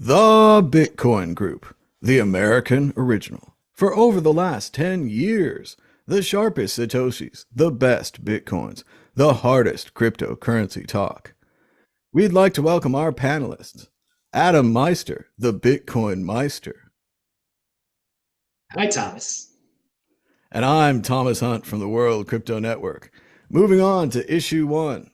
The Bitcoin Group, the American original. For over the last 10 years, the sharpest Satoshis, the best Bitcoins, the hardest cryptocurrency talk. We'd like to welcome our panelists, Adam Meister, the Bitcoin Meister. Hi, Thomas. And I'm Thomas Hunt from the World Crypto Network. Moving on to issue one.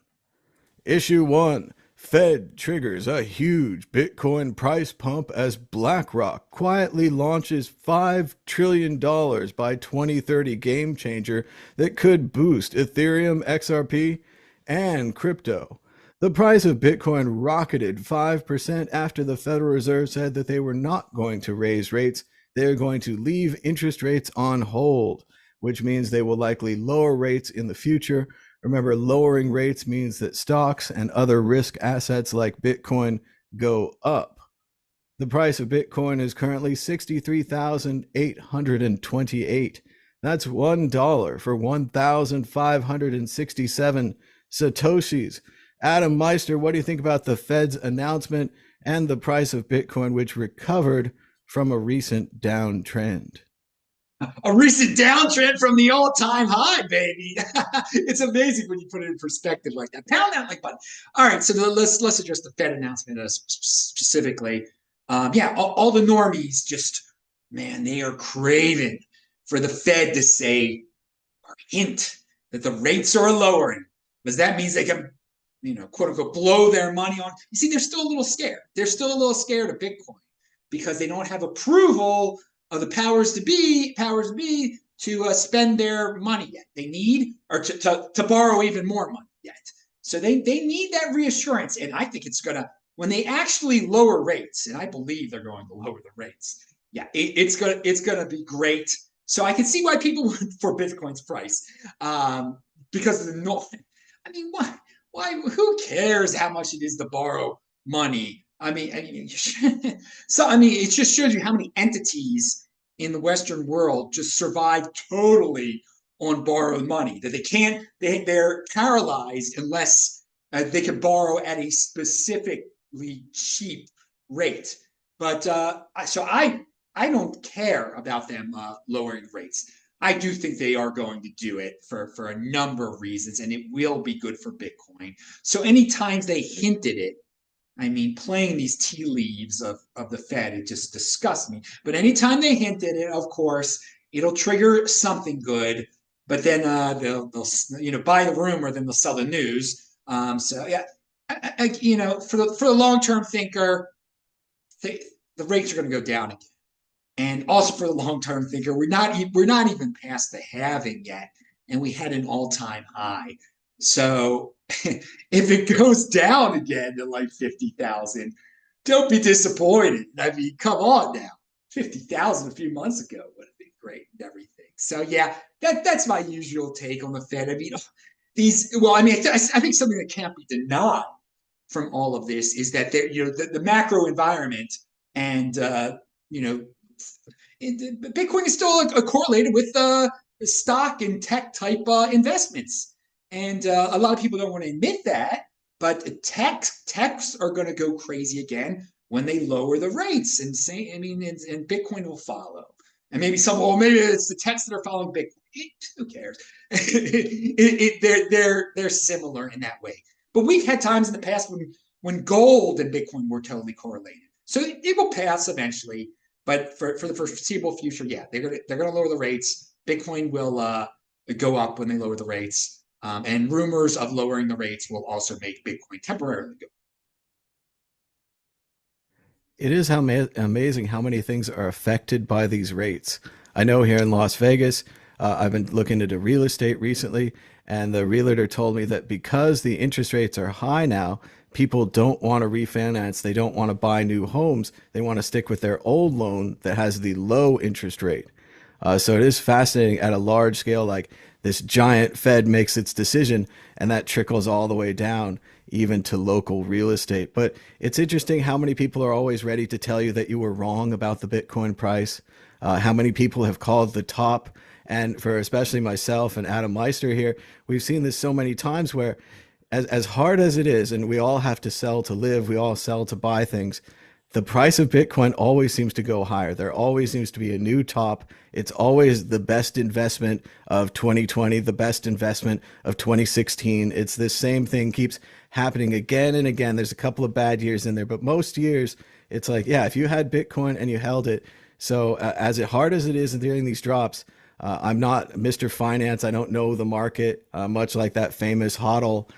Issue one. Fed triggers a huge Bitcoin price pump as BlackRock quietly launches $5 trillion by 2030 game changer that could boost Ethereum, XRP, and crypto. The price of Bitcoin rocketed 5% after the Federal Reserve said that they were not going to raise rates. They're going to leave interest rates on hold, which means they will likely lower rates in the future. Remember, lowering rates means that stocks and other risk assets like Bitcoin go up. The price of Bitcoin is currently $63,828. That's $1 for 1,567 Satoshis. Adam Meister, what do you think about the Fed's announcement and the price of Bitcoin, which recovered from a recent downtrend? A recent downtrend from the all-time high, baby. It's amazing when you put it in perspective like that. Pound that like button. All right, so let's address the Fed announcement specifically. All the normies just, man, they are craving for the Fed to say or hint that the rates are lowering, because that means they can, quote unquote, blow their money on. You see, they're still a little scared. They're still a little scared of Bitcoin because they don't have approval of the powers to be to spend their money yet. They need, or to borrow even more money yet. So they need that reassurance. And I think it's going to, when they actually lower rates, and I believe they're going to lower the rates, it's going to be great. So I can see why people went for Bitcoin's price, because of the no. I mean, why? Who cares how much it is to borrow money? So it just shows you how many entities in the Western world just survive totally on borrowed money. That they're paralyzed unless they can borrow at a specifically cheap rate. But so I don't care about them lowering rates. I do think they are going to do it for a number of reasons, and it will be good for Bitcoin. So anytime they hinted it, playing these tea leaves of the Fed, it just disgusts me. But anytime they hint at it, of course, it'll trigger something good. But then they'll buy the rumor, then they'll sell the news. For the long term thinker, the rates are going to go down again. And also for the long term thinker, we're not even past the halving yet, and we had an all time high. So if it goes down again to like 50,000, don't be disappointed. Come on now. 50,000 a few months ago would have been great and everything. So that's my usual take on the Fed. I think something that can't be denied from all of this is that the macro environment and Bitcoin is still correlated with stock and tech type investments. And a lot of people don't want to admit that, but techs are going to go crazy again when they lower the rates, and Bitcoin will follow. And maybe maybe it's the techs that are following Bitcoin. Who cares? They're similar in that way. But we've had times in the past when gold and Bitcoin were totally correlated. So it will pass eventually. But for the foreseeable future, they're gonna lower the rates. Bitcoin will go up when they lower the rates. And rumors of lowering the rates will also make Bitcoin temporarily go. It is amazing how many things are affected by these rates. I know here in Las Vegas, I've been looking into real estate recently, and the realtor told me that because the interest rates are high now, people don't want to refinance. They don't want to buy new homes. They want to stick with their old loan that has the low interest rate. So it is fascinating at a large scale, like this giant Fed makes its decision and that trickles all the way down even to local real estate. But it's interesting how many people are always ready to tell you that you were wrong about the Bitcoin price. How many people have called the top, and for especially myself and Adam Meister here, we've seen this so many times where as hard as it is, and we all have to sell to live, we all sell to buy things, the price of Bitcoin always seems to go higher. There always seems to be a new top. It's always the best investment of 2020, the best investment of 2016. It's this same thing keeps happening again and again. There's a couple of bad years in there, but most years it's like, yeah, if you had Bitcoin and you held it. So as hard as it is during these drops, I'm not Mr. Finance. I don't know the market, much like that famous HODL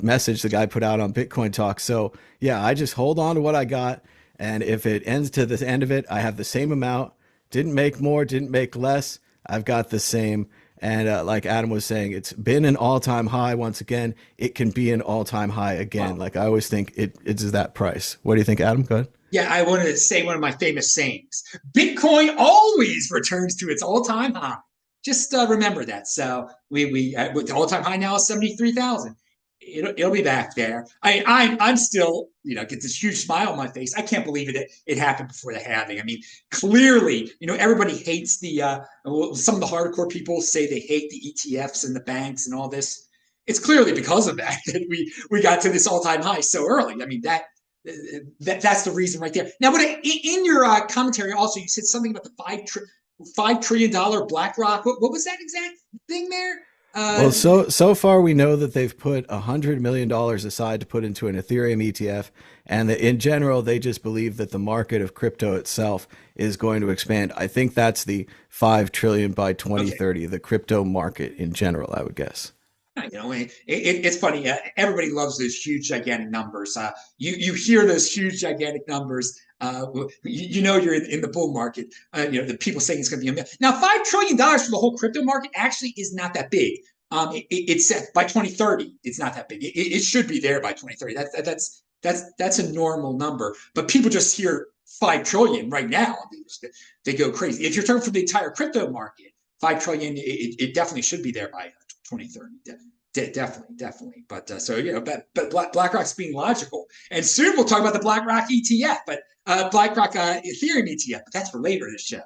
message the guy put out on Bitcoin Talk. So yeah, I just hold on to what I got. And if it ends to the end of it, I have the same amount. Didn't make more, didn't make less. I've got the same. And like Adam was saying, it's been an all-time high once again. It can be an all-time high again. Wow. Like I always think it's that price. What do you think, Adam? Go ahead. Yeah, I wanted to say one of my famous sayings: Bitcoin always returns to its all-time high. Just remember that. So we with the all-time high now is 73,000. It'll be back there. I'm still get this huge smile on my face. I can't believe it happened before the halving. I mean, clearly everybody hates the some of the hardcore people say they hate the ETFs and the banks and all this. It's clearly because of that that we got to this all-time high so early. I mean that's the reason right there. Now, but in your commentary, also you said something about the $5 trillion BlackRock. What was that exact thing there? Well, so far we know that they've put $100 million aside to put into an Ethereum ETF, and that in general they just believe that the market of crypto itself is going to expand. I think that's the 5 trillion by Okay. 2030, the crypto market in general, I would guess. It's funny. Everybody loves those huge, gigantic numbers. You hear those huge, gigantic numbers. You're in the bull market. The people saying it's going to be a million. Now, $5 trillion for the whole crypto market actually is not that big. It's set by 2030. It's not that big. It should be there by 2030. That's a normal number. But people just hear 5 trillion right now. They go crazy. If you're talking for the entire crypto market, 5 trillion, it definitely should be there by 2030. Definitely. But but BlackRock's being logical, and soon we'll talk about the BlackRock ETF, but BlackRock Ethereum ETF. But that's for later in the show.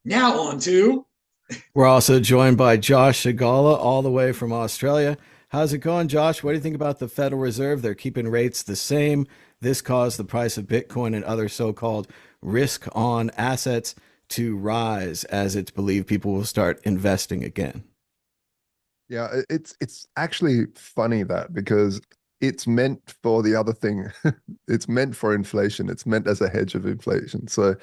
Now on to We're also joined by Josh Shigala, all the way from Australia. How's it going, Josh? What do you think about the Federal Reserve? They're keeping rates the same. This caused the price of Bitcoin and other so-called risk-on assets to rise, as it's believed people will start investing again. Yeah, it's actually funny that because it's meant for the other thing. It's meant for inflation. It's meant as a hedge of inflation. So,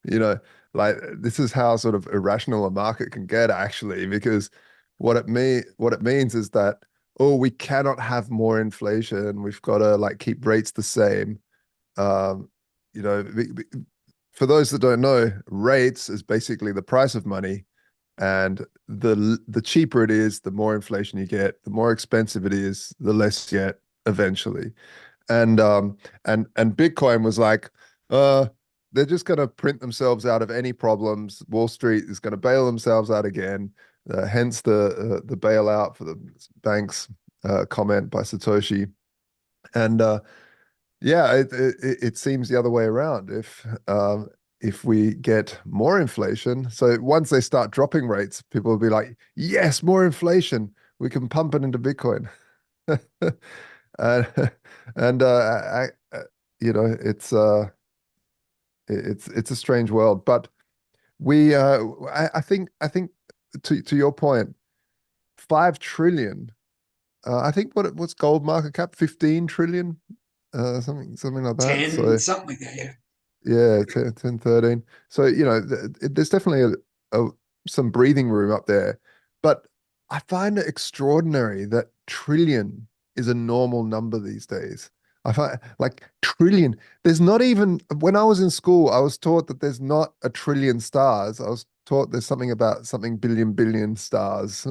you know, like this is how sort of irrational a market can get actually, because what it means is that, oh, we cannot have more inflation. We've got to like keep rates the same. Um, you know, for those that don't know, rates is basically the price of money. And the cheaper it is, the more inflation you get. The more expensive it is, the less you get eventually. And Bitcoin was like, they're just going to print themselves out of any problems. Wall Street is going to bail themselves out again. Hence the bailout for the banks comment by Satoshi. And yeah, it seems the other way around. If we get more inflation, so once they start dropping rates, people will be like, yes, more inflation. We can pump it into Bitcoin. and it's it's a strange world, but we I think to your point, 5 trillion. I think what's gold market cap? 15 trillion, something like that. 10, So something like that. Yeah. yeah, 10, 13. So, there's definitely some breathing room up there. But I find it extraordinary that trillion is a normal number these days. I find like trillion, there's not even, when I was in school, I was taught that there's not a trillion stars. I was taught there's something about something billion stars.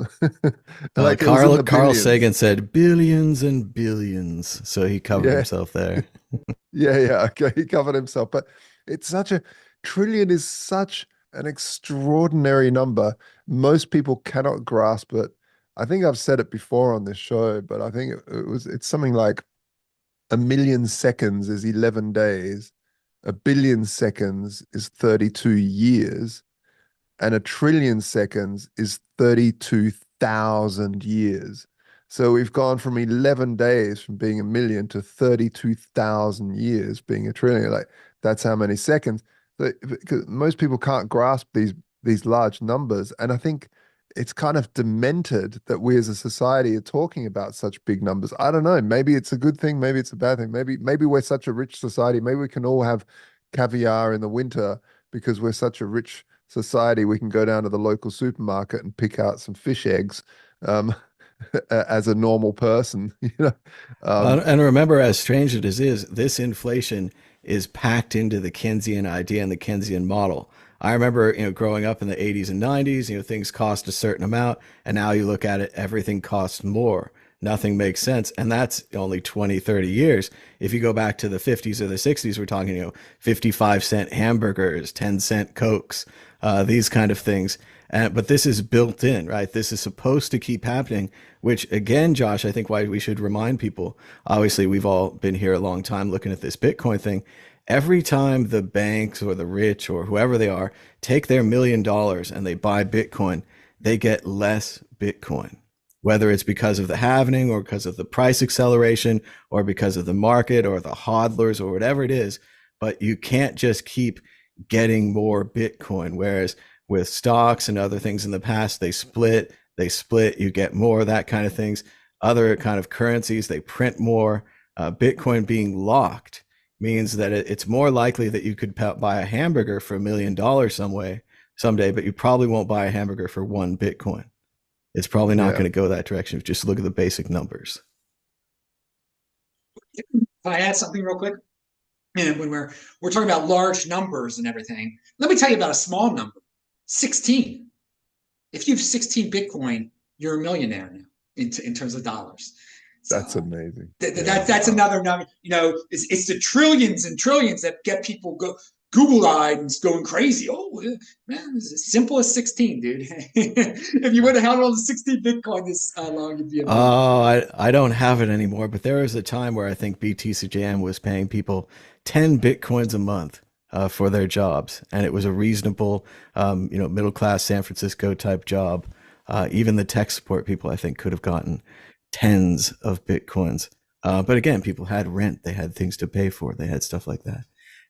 Like it was in the Carl billions. Sagan said billions and billions, so he covered Yeah. himself there. Yeah, okay. He covered himself, but it's such a trillion is such an extraordinary number. Most people cannot grasp it. I think I've said it before on this show, but I think it's something like a million seconds is 11 days, a billion seconds is 32 years, and a trillion seconds is 32,000 years. So we've gone from 11 days from being a million to 32,000 years being a trillion. Like that's how many seconds. Because most people can't grasp these large numbers, and I think it's kind of demented that we as a society are talking about such big numbers. I don't know. Maybe it's a good thing. Maybe it's a bad thing. Maybe we're such a rich society. maybe we can all have caviar in the winter because we're such a rich society. We can go down to the local supermarket and pick out some fish eggs, um, as a normal person. And remember, as strange as it is, this inflation is packed into the Keynesian idea and the Keynesian model. I remember, growing up in the 80s and 90s, things cost a certain amount, and now you look at it, everything costs more. Nothing makes sense. And that's only 20, 30 years. If you go back to the 50s or the 60s, we're talking, 55-cent hamburgers, 10-cent Cokes, these kind of things. But this is built in, right? This is supposed to keep happening, which again, Josh, I think why we should remind people, obviously we've all been here a long time looking at this Bitcoin thing. Every time the banks or the rich or whoever they are take their $1 million and they buy Bitcoin, they get less Bitcoin, whether it's because of the halvening or because of the price acceleration or because of the market or the hodlers or whatever it is. But you can't just keep getting more Bitcoin. Whereas with stocks and other things in the past, they split, you get more, that kind of things. Other kind of currencies, they print more. Bitcoin being locked means that it's more likely that you could buy a hamburger for $1 million someday, but you probably won't buy a hamburger for 1 Bitcoin. It's probably not going to go that direction. Just look at the basic numbers. Can I add something real quick? And when we're talking about large numbers and everything, let me tell you about a small number, 16. If you have 16 Bitcoin, you're a millionaire now in terms of dollars. So that's amazing. That's another number. It's the trillions and trillions that get people Google-eyed and going crazy. Oh man, it's as simple as 16, dude. If you would have held on to 16 Bitcoin this long, you'd be a millionaire. Oh, I don't have it anymore, but there was a time where I think BTCJM was paying people 10 Bitcoins a month for their jobs, and it was a reasonable, middle class San Francisco type job. Even the tech support people, I think, could have gotten tens of Bitcoins. But again, people had rent, they had things to pay for, they had stuff like that.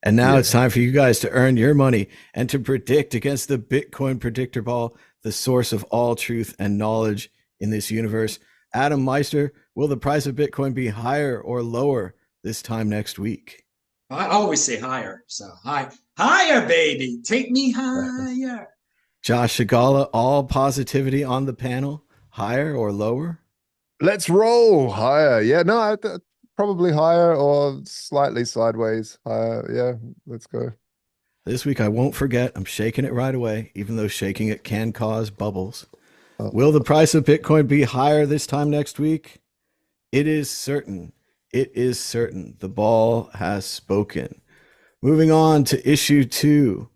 And now it's time for you guys to earn your money and to predict against the Bitcoin predictor ball, the source of all truth and knowledge in this universe. Adam Meister, will the price of Bitcoin be higher or lower this time next week? I always say higher. So higher, baby. Take me higher. Josh Shigala, all positivity on the panel, higher or lower? Let's roll higher. Yeah, no, probably higher or slightly sideways higher. Yeah, let's go. This week I won't forget. I'm shaking it right away, even though shaking it can cause bubbles. Oh. Will the price of Bitcoin be higher this time next week? It is certain. It is certain. The ball has spoken. Moving on to issue 2.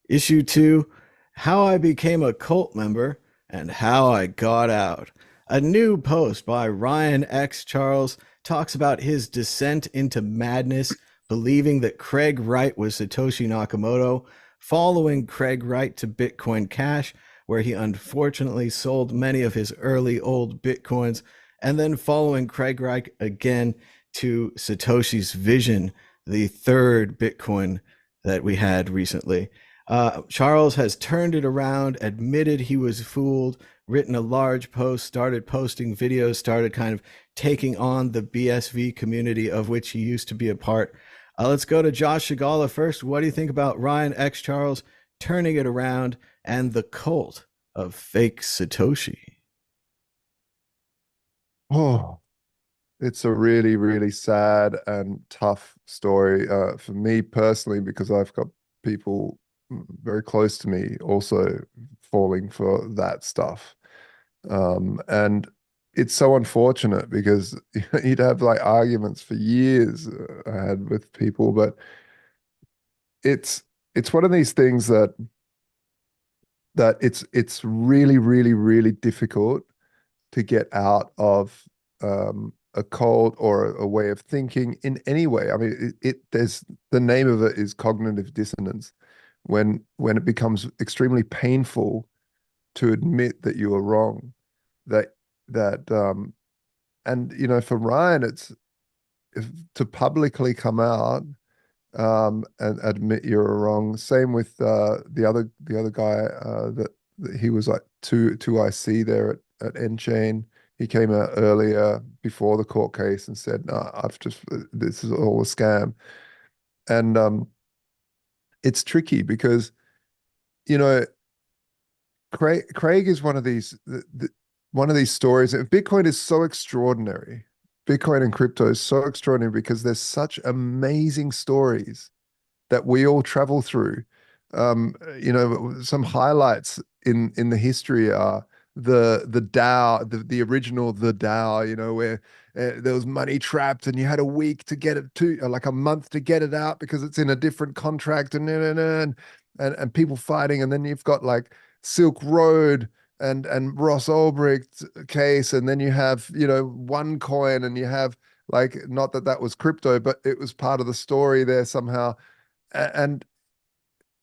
Issue 2, how I became a cult member and how I got out. A new post by Ryan X. Charles talks about his descent into madness, believing that Craig Wright was Satoshi Nakamoto, following Craig Wright to Bitcoin Cash, where he unfortunately sold many of his early old Bitcoins, and then following Craig Wright again to Satoshi's Vision, the third Bitcoin that we had recently. Charles has turned it around, admitted he was fooled, written a large post, started posting videos, started kind of taking on the BSV community of which he used to be a part. Let's go to Josh Shigala first. What do you think about Ryan X. Charles turning it around and the cult of fake Satoshi? Oh, it's a really, really sad and tough story for me personally, because I've got people very close to me also falling for that stuff. And it's so unfortunate because you'd have like arguments for years I had with people, but it's one of these things that it's really, really, really difficult to get out of a cult or a way of thinking in any way. I mean, there's the name of it is cognitive dissonance. When it becomes extremely painful to admit that you are wrong, and for Ryan, to publicly come out and admit you're wrong. Same with the other guy that he was like two IC there at Enchain. He came out earlier before the court case and said, "No, I've just this is all a scam." And it's tricky because you know Craig is one of these stories. Bitcoin is so extraordinary. Bitcoin and crypto is so extraordinary because there's such amazing stories that we all travel through. Some highlights in the history are the DAO, the original the DAO, where there was money trapped and you had a week to get it to, like a month to get it out because it's in a different contract and people fighting, and then you've got like Silk Road and Ross Ulbricht's case, and then you have OneCoin, and you have like, not that that was crypto, but it was part of the story there somehow. And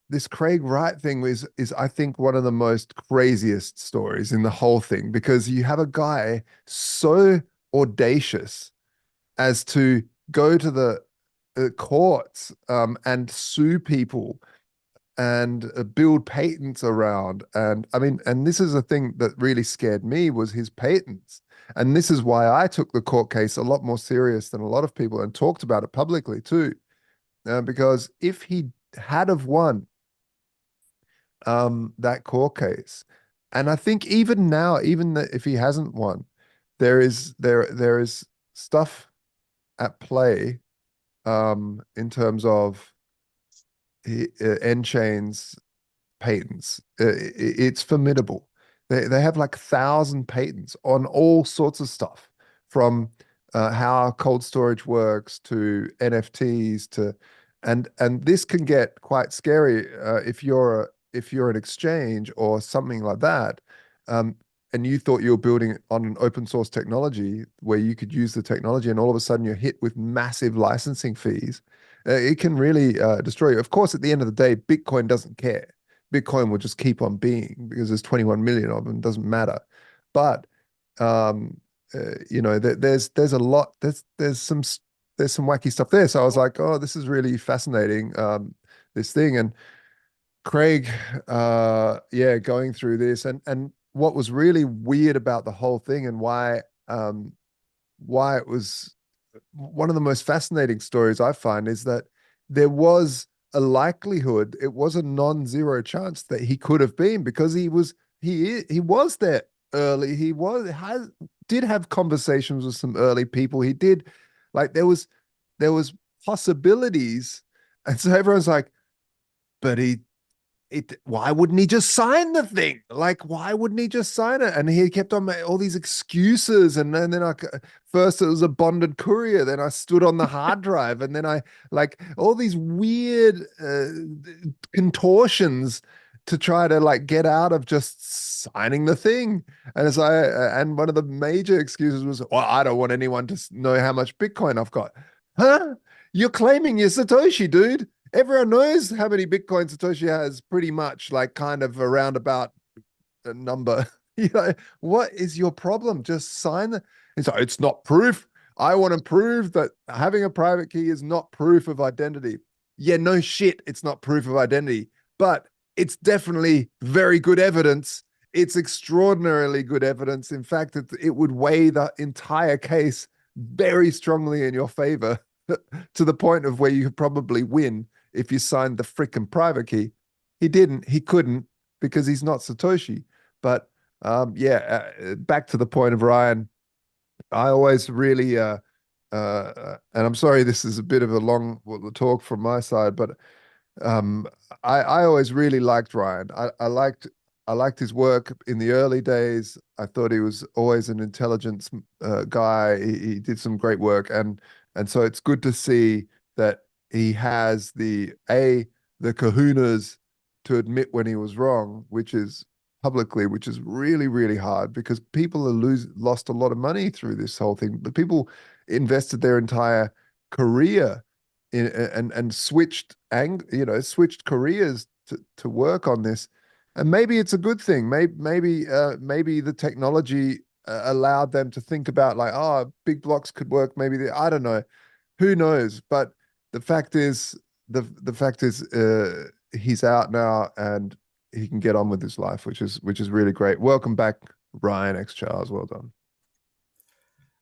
this Craig Wright thing is I think one of the most craziest stories in the whole thing, because you have a guy so audacious as to go to the courts and sue people and build patents around. And I mean, and this is a thing that really scared me, was his patents. And this is why I took the court case a lot more serious than a lot of people and talked about it publicly too. Because if he had have won that court case, and I think even now, even if he hasn't won, there is stuff at play in terms of Enchain's patents. It's formidable. They have like 1,000 patents on all sorts of stuff, from how cold storage works to NFTs to, and this can get quite scary if you're an exchange or something like that, and you thought you were building on an open source technology where you could use the technology, and all of a sudden you're hit with massive licensing fees. It can really destroy you. Of course, at the end of the day, Bitcoin doesn't care. Bitcoin will just keep on being because there's 21 million of them. It doesn't matter. But there's a lot. There's some wacky stuff there. So I was like, oh, this is really fascinating. This thing. And Craig, going through this, and what was really weird about the whole thing, and why it was one of the most fascinating stories I find, is that there was a likelihood, it was a non-zero chance that he could have been, because he was there early. Did have conversations with some early people. He did, like, there was possibilities, and so everyone's like, but why wouldn't he just sign the thing? Like, why wouldn't he just sign it? And he kept on all these excuses. And then first it was a bonded courier. Then I stood on the hard drive. And then I, like, all these weird contortions to try to like get out of just signing the thing. And one of the major excuses was, well, I don't want anyone to know how much Bitcoin I've got. Huh? You're claiming you're Satoshi, dude. Everyone knows how many Bitcoin Satoshi has, pretty much, like, kind of around about a number. What is your problem? Just sign the. It's not proof. I want to prove that having a private key is not proof of identity. Yeah, no shit, it's not proof of identity, but it's definitely very good evidence. It's extraordinarily good evidence. In fact, it would weigh the entire case very strongly in your favor, to the point of where you could probably win if you signed the frickin' private key. He didn't. He couldn't, because he's not Satoshi. But back to the point of Ryan, I always really, and I'm sorry this is a bit of a long talk from my side, but I always really liked Ryan. I liked his work in the early days. I thought he was always an intelligent guy. He did some great work, and so it's good to see that he has the kahunas to admit when he was wrong, which is publicly, which is really, really hard, because people lost a lot of money through this whole thing. But people invested their entire career in and switched switched careers to work on this. And maybe it's a good thing. Maybe the technology allowed them to think about, like, oh, big blocks could work. Maybe I don't know. Who knows? But the fact is, the fact is, he's out now and he can get on with his life, which is really great. Welcome back, Ryan X Charles. Well done.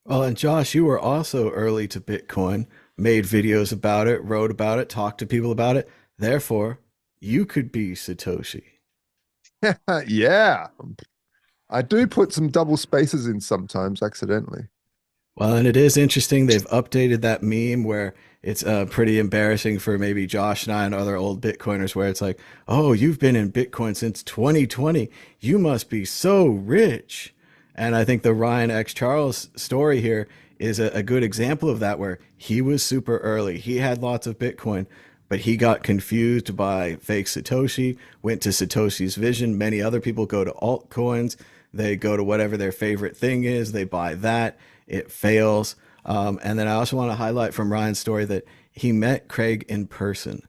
Well, and Josh, you were also early to Bitcoin, made videos about it, wrote about it, talked to people about it. Therefore, you could be Satoshi. Yeah, I do put some double spaces in sometimes accidentally. Well, and it is interesting. They've updated that meme where it's pretty embarrassing for maybe Josh and I and other old Bitcoiners, where it's like, oh, you've been in Bitcoin since 2020. You must be so rich. And I think the Ryan X Charles story here is a good example of that, where he was super early. He had lots of Bitcoin, but he got confused by fake Satoshi, went to Satoshi's vision. Many other people go to altcoins. They go to whatever their favorite thing is. They buy that. It fails. And then I also want to highlight from Ryan's story that he met Craig in person.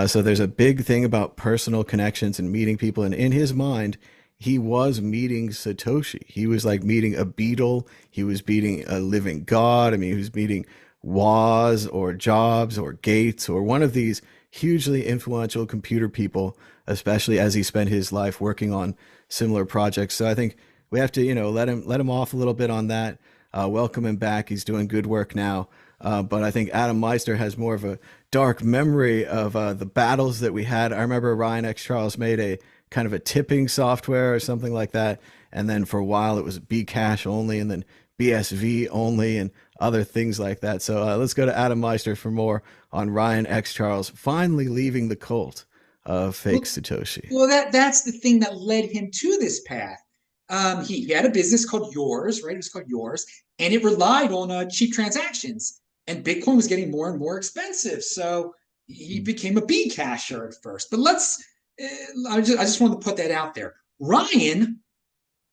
So there's a big thing about personal connections and meeting people. And in his mind, he was meeting Satoshi. He was like meeting a beetle. He was meeting a living god. I mean, he was meeting Woz or Jobs or Gates or one of these hugely influential computer people, especially as he spent his life working on similar projects. So I think we have to, let him off a little bit on that. Welcome him back. He's doing good work now. But I think Adam Meister has more of a dark memory of the battles that we had. I remember Ryan X Charles made a kind of a tipping software or something like that. And then for a while it was Bcash only, and then BSV only, and other things like that. So let's go to Adam Meister for more on Ryan X Charles finally leaving the cult of fake Satoshi. Well, that's the thing that led him to this path. He had a business called Yours, right? It was called Yours, and it relied on cheap transactions. And Bitcoin was getting more and more expensive, so he became a Bcasher at first. But I just wanted to put that out there. Ryan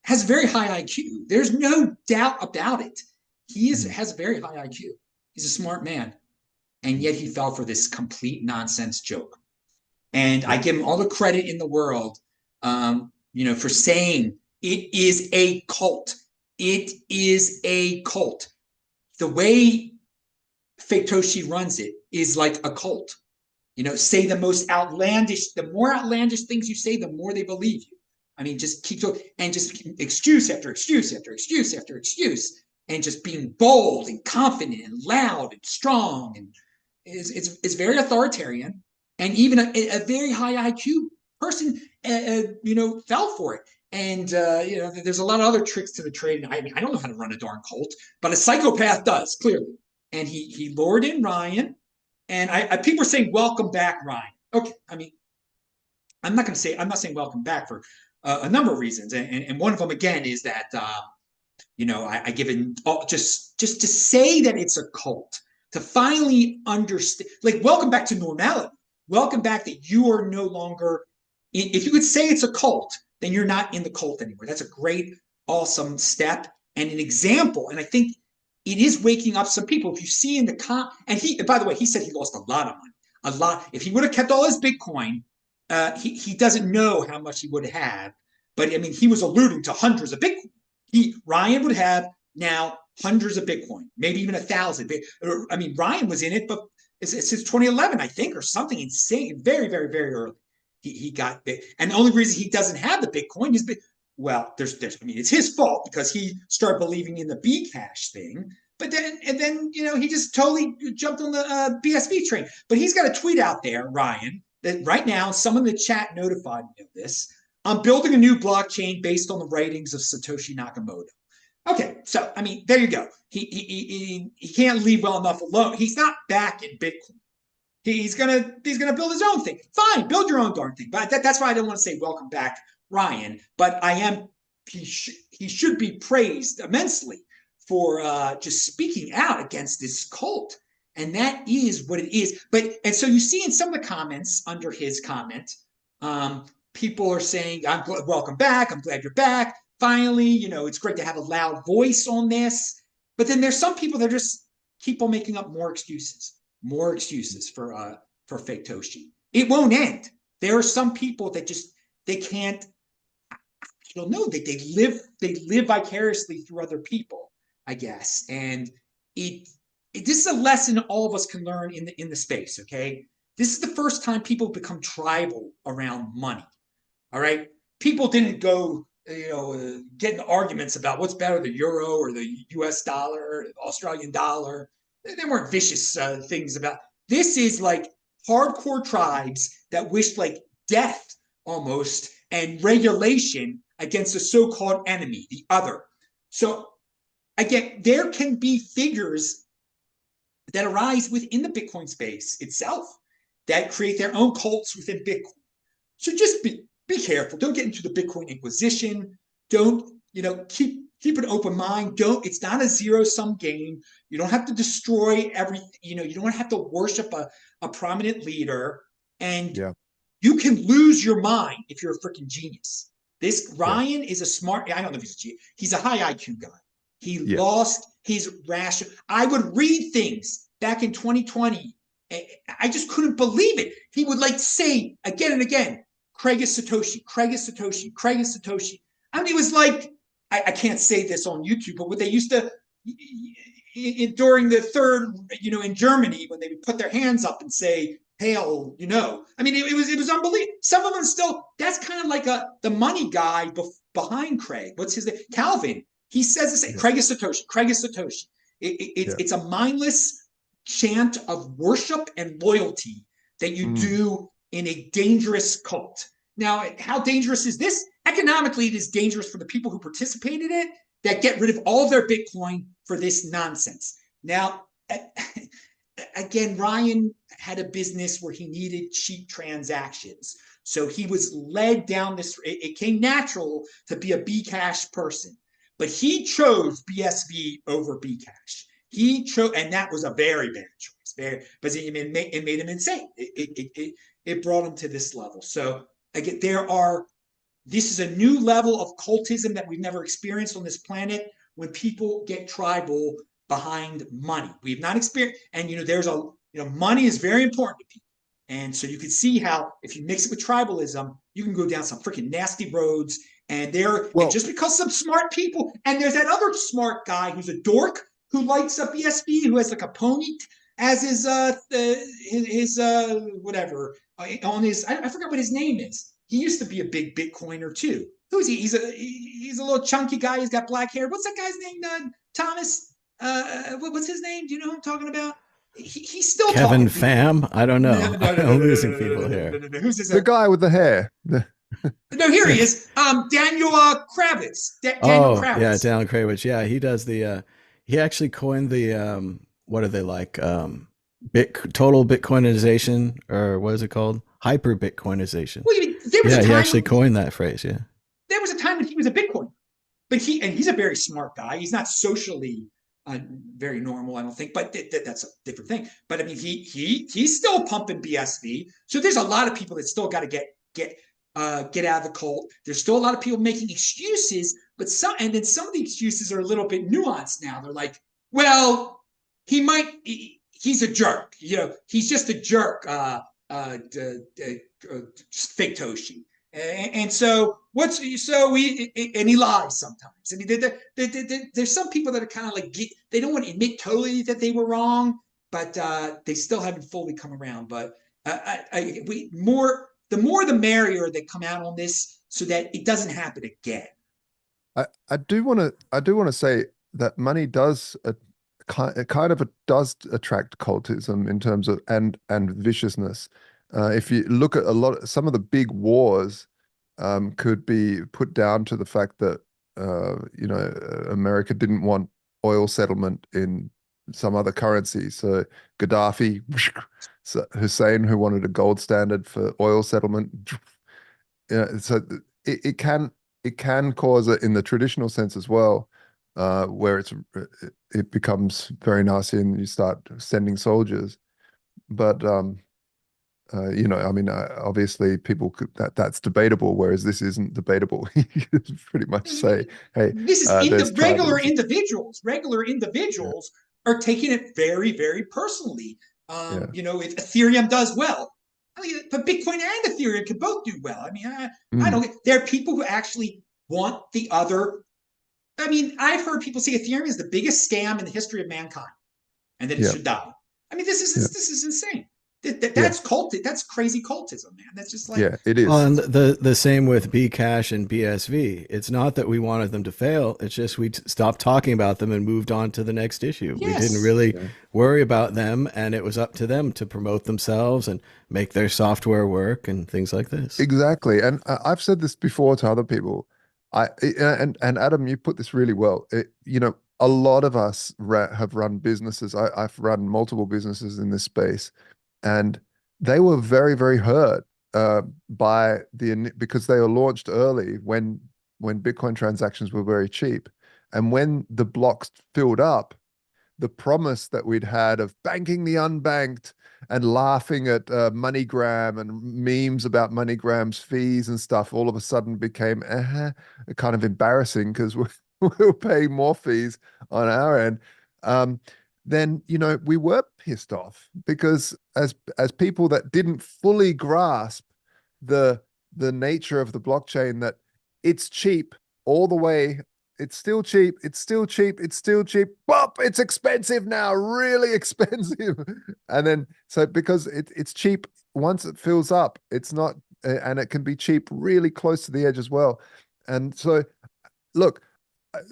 has very high IQ. There's no doubt about it. He has a very high IQ. He's a smart man, and yet he fell for this complete nonsense joke. And I give him all the credit in the world, for saying it is a cult. It is a cult. The way Faketoshi runs it is like a cult. Say the more outlandish things you say, the more they believe you. I mean, just keep talking and just excuse after excuse after excuse after excuse, and just being bold and confident and loud and strong, and it's very authoritarian. And even a very high IQ person, fell for it. And there's a lot of other tricks to the trade. And I don't know how to run a darn cult, but a psychopath does, clearly. And he lured in Ryan, and people are saying welcome back, Ryan. Okay, I mean, I'm not saying welcome back for a number of reasons, and one of them again is that I give it just to say that it's a cult, to finally understand, like, welcome back to normality. Welcome back that you are no longer, if you could say it's a cult, then you're not in the cult anymore. That's a great, awesome step and an example. And I think it is waking up some people. If you see in the and by the way, he said he lost a lot of money, a lot. If he would have kept all his Bitcoin, he doesn't know how much he would have. But I mean, he was alluding to hundreds of Bitcoin. Ryan would have now hundreds of Bitcoin, maybe even 1,000. I mean, Ryan was in it, but it's since 2011, I think, or something insane. Very, very, very early. He got big. And the only reason he doesn't have the Bitcoin is, it's his fault because he started believing in the Bcash thing. But then he just totally jumped on the BSV train. But he's got a tweet out there, Ryan, that right now, someone in the chat notified me of this. I'm building a new blockchain based on the writings of Satoshi Nakamoto. Okay, so I mean, there you go. He can't leave well enough alone. He's not back in Bitcoin. He's gonna build his own thing. Fine, build your own darn thing. But that's why I don't want to say welcome back, Ryan. But he should be praised immensely for just speaking out against this cult, and that is what it is. And so you see in some of the comments under his comment, people are saying, welcome back. I'm glad you're back. Finally, it's great to have a loud voice on this. But then there's some people that just keep on making up more excuses for Faketoshi. It won't end. There are some people that they can't. I don't know. They live vicariously through other people, I guess. And this is a lesson all of us can learn in the space. Okay, This is the first time people become tribal around money. All right. People didn't go, get in arguments about what's better, the euro or the US dollar, or the Australian dollar. There weren't vicious things about this. Is like hardcore tribes that wished like death almost and regulation against a so-called enemy, the other. So again, there can be figures that arise within the Bitcoin space itself that create their own cults within Bitcoin. So just be careful. Don't get into the Bitcoin Inquisition. Don't, keep an open mind. It's not a zero-sum game. You don't have to destroy everything. You don't have to worship a prominent leader. And you can lose your mind if you're a freaking genius. This Ryan is a smart, I don't know if he's a genius. He's a high IQ guy. He lost his ration. I would read things back in 2020. I just couldn't believe it. He would like say again and again, Craig is Satoshi, Craig is Satoshi, Craig is Satoshi. I mean, it was like, I can't say this on YouTube, but what they used to, during the third, in Germany, when they would put their hands up and say, hail, I mean, it was unbelievable. Some of them still, that's kind of like the money guy behind Craig. What's his name? Calvin. He says the same. Craig is Satoshi, Craig is Satoshi. It's a mindless chant of worship and loyalty that you do in a dangerous cult. Now, how dangerous is this? Economically, it is dangerous for the people who participate in it that get rid of all of their Bitcoin for this nonsense. Now, again, Ryan had a business where he needed cheap transactions. So he was led down this, it came natural to be a Bcash person, but he chose BSV over Bcash. He chose, and that was a very bad choice. But it made him insane. It brought him to this level. So again, this is a new level of cultism that we've never experienced on this planet when people get tribal behind money. We've not experienced, and money is very important to people. And so you can see how if you mix it with tribalism, you can go down some freaking nasty roads. And just because some smart people, and there's that other smart guy who's a dork who lights up BSB, who has like a pony as his whatever on his, I forgot what his name is. He used to be a big Bitcoiner too. Who is he? He's a little chunky guy. He's got black hair. What's that guy's name? Thomas. What's his name? Do you know who I'm talking about? He's still Kevin talking. Pham. I don't know. I'm losing people here. Who's this? The guy with the hair. No, here he is. Daniel Kravitz. Daniel Kravitz. Yeah, Daniel Kravitz. Yeah, he does the. He actually coined the. What are they like? Total Bitcoinization, or what is it called? Hyper Bitcoinization. Well, there was a time he actually coined that phrase. Yeah. There was a time when he was a Bitcoin, but he's a very smart guy. He's not socially very normal, I don't think, but that's a different thing. But I mean, he's still pumping BSV. So there's a lot of people that still got to get out of the cult. There's still a lot of people making excuses, but some of the excuses are a little bit nuanced now. They're like, well, he's a jerk. He's just a jerk. Just fake Toshi. And so and he lies sometimes. I mean, there's some people that are kind of like, they don't want to admit totally that they were wrong, but they still haven't fully come around. But the more the merrier that come out on this, so that it doesn't happen again. I do want to say that money does does attract cultism in terms of and viciousness. If you look at some of the big wars, could be put down to the fact that America didn't want oil settlement in some other currency. So Gaddafi, Hussein, who wanted a gold standard for oil settlement. So it can cause it in the traditional sense as well, where it becomes very nasty and you start sending soldiers. But I mean, obviously people that's debatable, whereas this isn't debatable. You can pretty much say, hey, this is regular individuals. Regular individuals are taking it very, very personally. If Ethereum does well, I mean, but Bitcoin and Ethereum can both do well. I mean, I don't. There are people who actually want the other. I mean, I've heard people say Ethereum is the biggest scam in the history of mankind, and that it should die. I mean, this is insane. That's cult. That's crazy cultism, man. That's just like, Yeah, it is. And the same with Bcash and BSV. It's not that we wanted them to fail. It's just we stopped talking about them and moved on to the next issue. We didn't yes. really worry about them, and it was up to them to promote themselves and make their software work and things like this. Exactly. And I've said this before to other people. And Adam, you put this really well. A lot of us have run businesses. I've run multiple businesses in this space, and they were very, very hurt because they were launched early when Bitcoin transactions were very cheap, and when the blocks filled up, the promise that we'd had of banking the unbanked and laughing at MoneyGram and memes about MoneyGram's fees and stuff all of a sudden became kind of embarrassing because we were paying more fees on our end. Then we were pissed off because as people that didn't fully grasp the nature of the blockchain, that it's cheap all the way. It's still cheap. It's still cheap. It's still cheap. Bop! It's expensive now, really expensive. And then, so because it's cheap once it fills up, it's not, and it can be cheap really close to the edge as well. And so, look,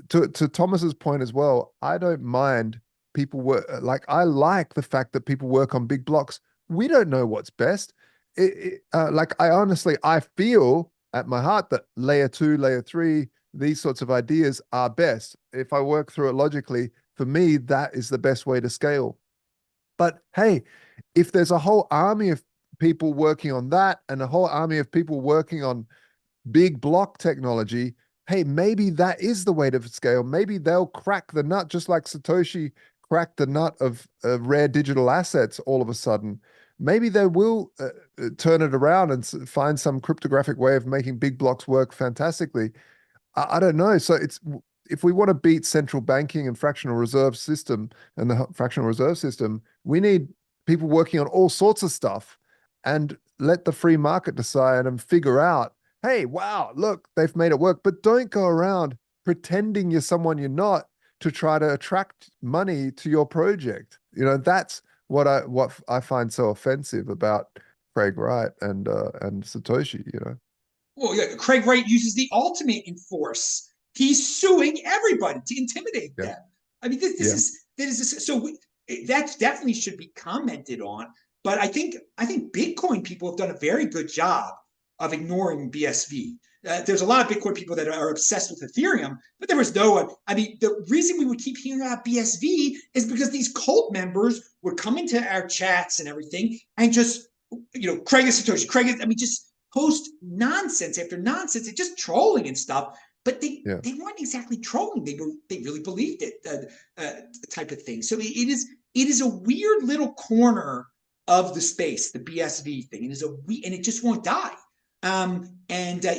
to Thomas's point as well, I don't mind people work, like, I like the fact that people work on big blocks. We don't know what's best. Like, I feel at my heart that layer 2, layer 3, these sorts of ideas are best. If I work through it logically, for me, that is the best way to scale. But hey, if there's a whole army of people working on that and a whole army of people working on big block technology, hey, maybe that is the way to scale. Maybe they'll crack the nut, just like Satoshi cracked the nut of rare digital assets all of a sudden. Maybe they will turn it around and find some cryptographic way of making big blocks work fantastically. I don't know. So if we want to beat central banking and fractional reserve system and the fractional reserve system, we need people working on all sorts of stuff and let the free market decide and figure out, hey, wow, look, they've made it work. But don't go around pretending you're someone you're not to try to attract money to your project. That's what I find so offensive about Craig Wright and Satoshi, Well, yeah, Craig Wright uses the ultimate enforce. He's suing everybody to intimidate them. I mean, this is so that definitely should be commented on. But I think Bitcoin people have done a very good job of ignoring BSV. There's a lot of Bitcoin people that are obsessed with Ethereum, but there was no one. I mean, the reason we would keep hearing about BSV is because these cult members would come into our chats and everything and just, Craig is Satoshi, just post nonsense after nonsense and just trolling and stuff. But they weren't exactly trolling. They really believed it, type of thing. So it is a weird little corner of the space, the BSV thing, and it just won't die.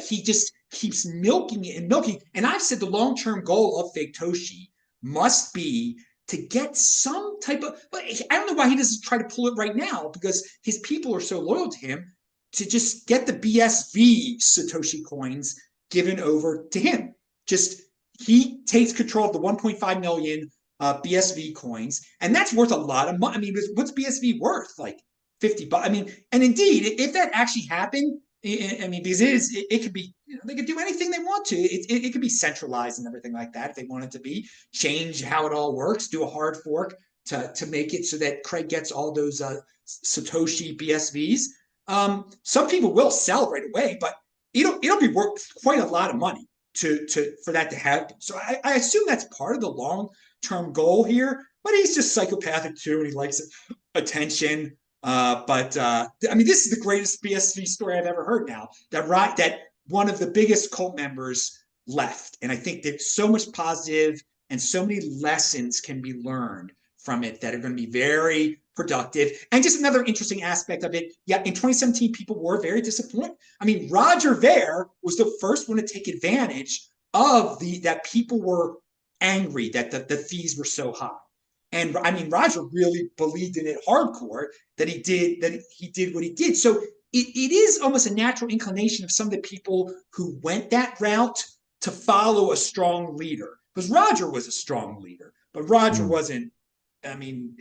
He just keeps milking it and milking. And I've said the long-term goal of Faketoshi must be to get some type of. I don't know why he doesn't try to pull it right now, because his people are so loyal to him, to just get the BSV Satoshi coins given over to him. Just he takes control of the 1.5 million BSV coins, and that's worth a lot of money. I mean, what's BSV worth? Like $50. I mean, and indeed, if that actually happened, I mean, because it could be, they could do anything they want to. It could be centralized and everything like that if they wanted to be. Change how it all works. Do a hard fork to make it so that Craig gets all those Satoshi BSVs. Some people will sell right away, but it'll be worth quite a lot of money for that to happen. So I assume that's part of the long-term goal here. But he's just psychopathic too, and he likes attention. I mean, this is the greatest BSV story I've ever heard now. That one of the biggest cult members left. And I think that so much positive and so many lessons can be learned from it that are going to be very productive. And just another interesting aspect of it, in 2017, people were very disappointed. I mean, Roger Ver was the first one to take advantage of that people were angry that the fees were so high. And I mean, Roger really believed in it hardcore, that he did what he did. So it is almost a natural inclination of some of the people who went that route to follow a strong leader. Because Roger was a strong leader, but Roger wasn't. I mean,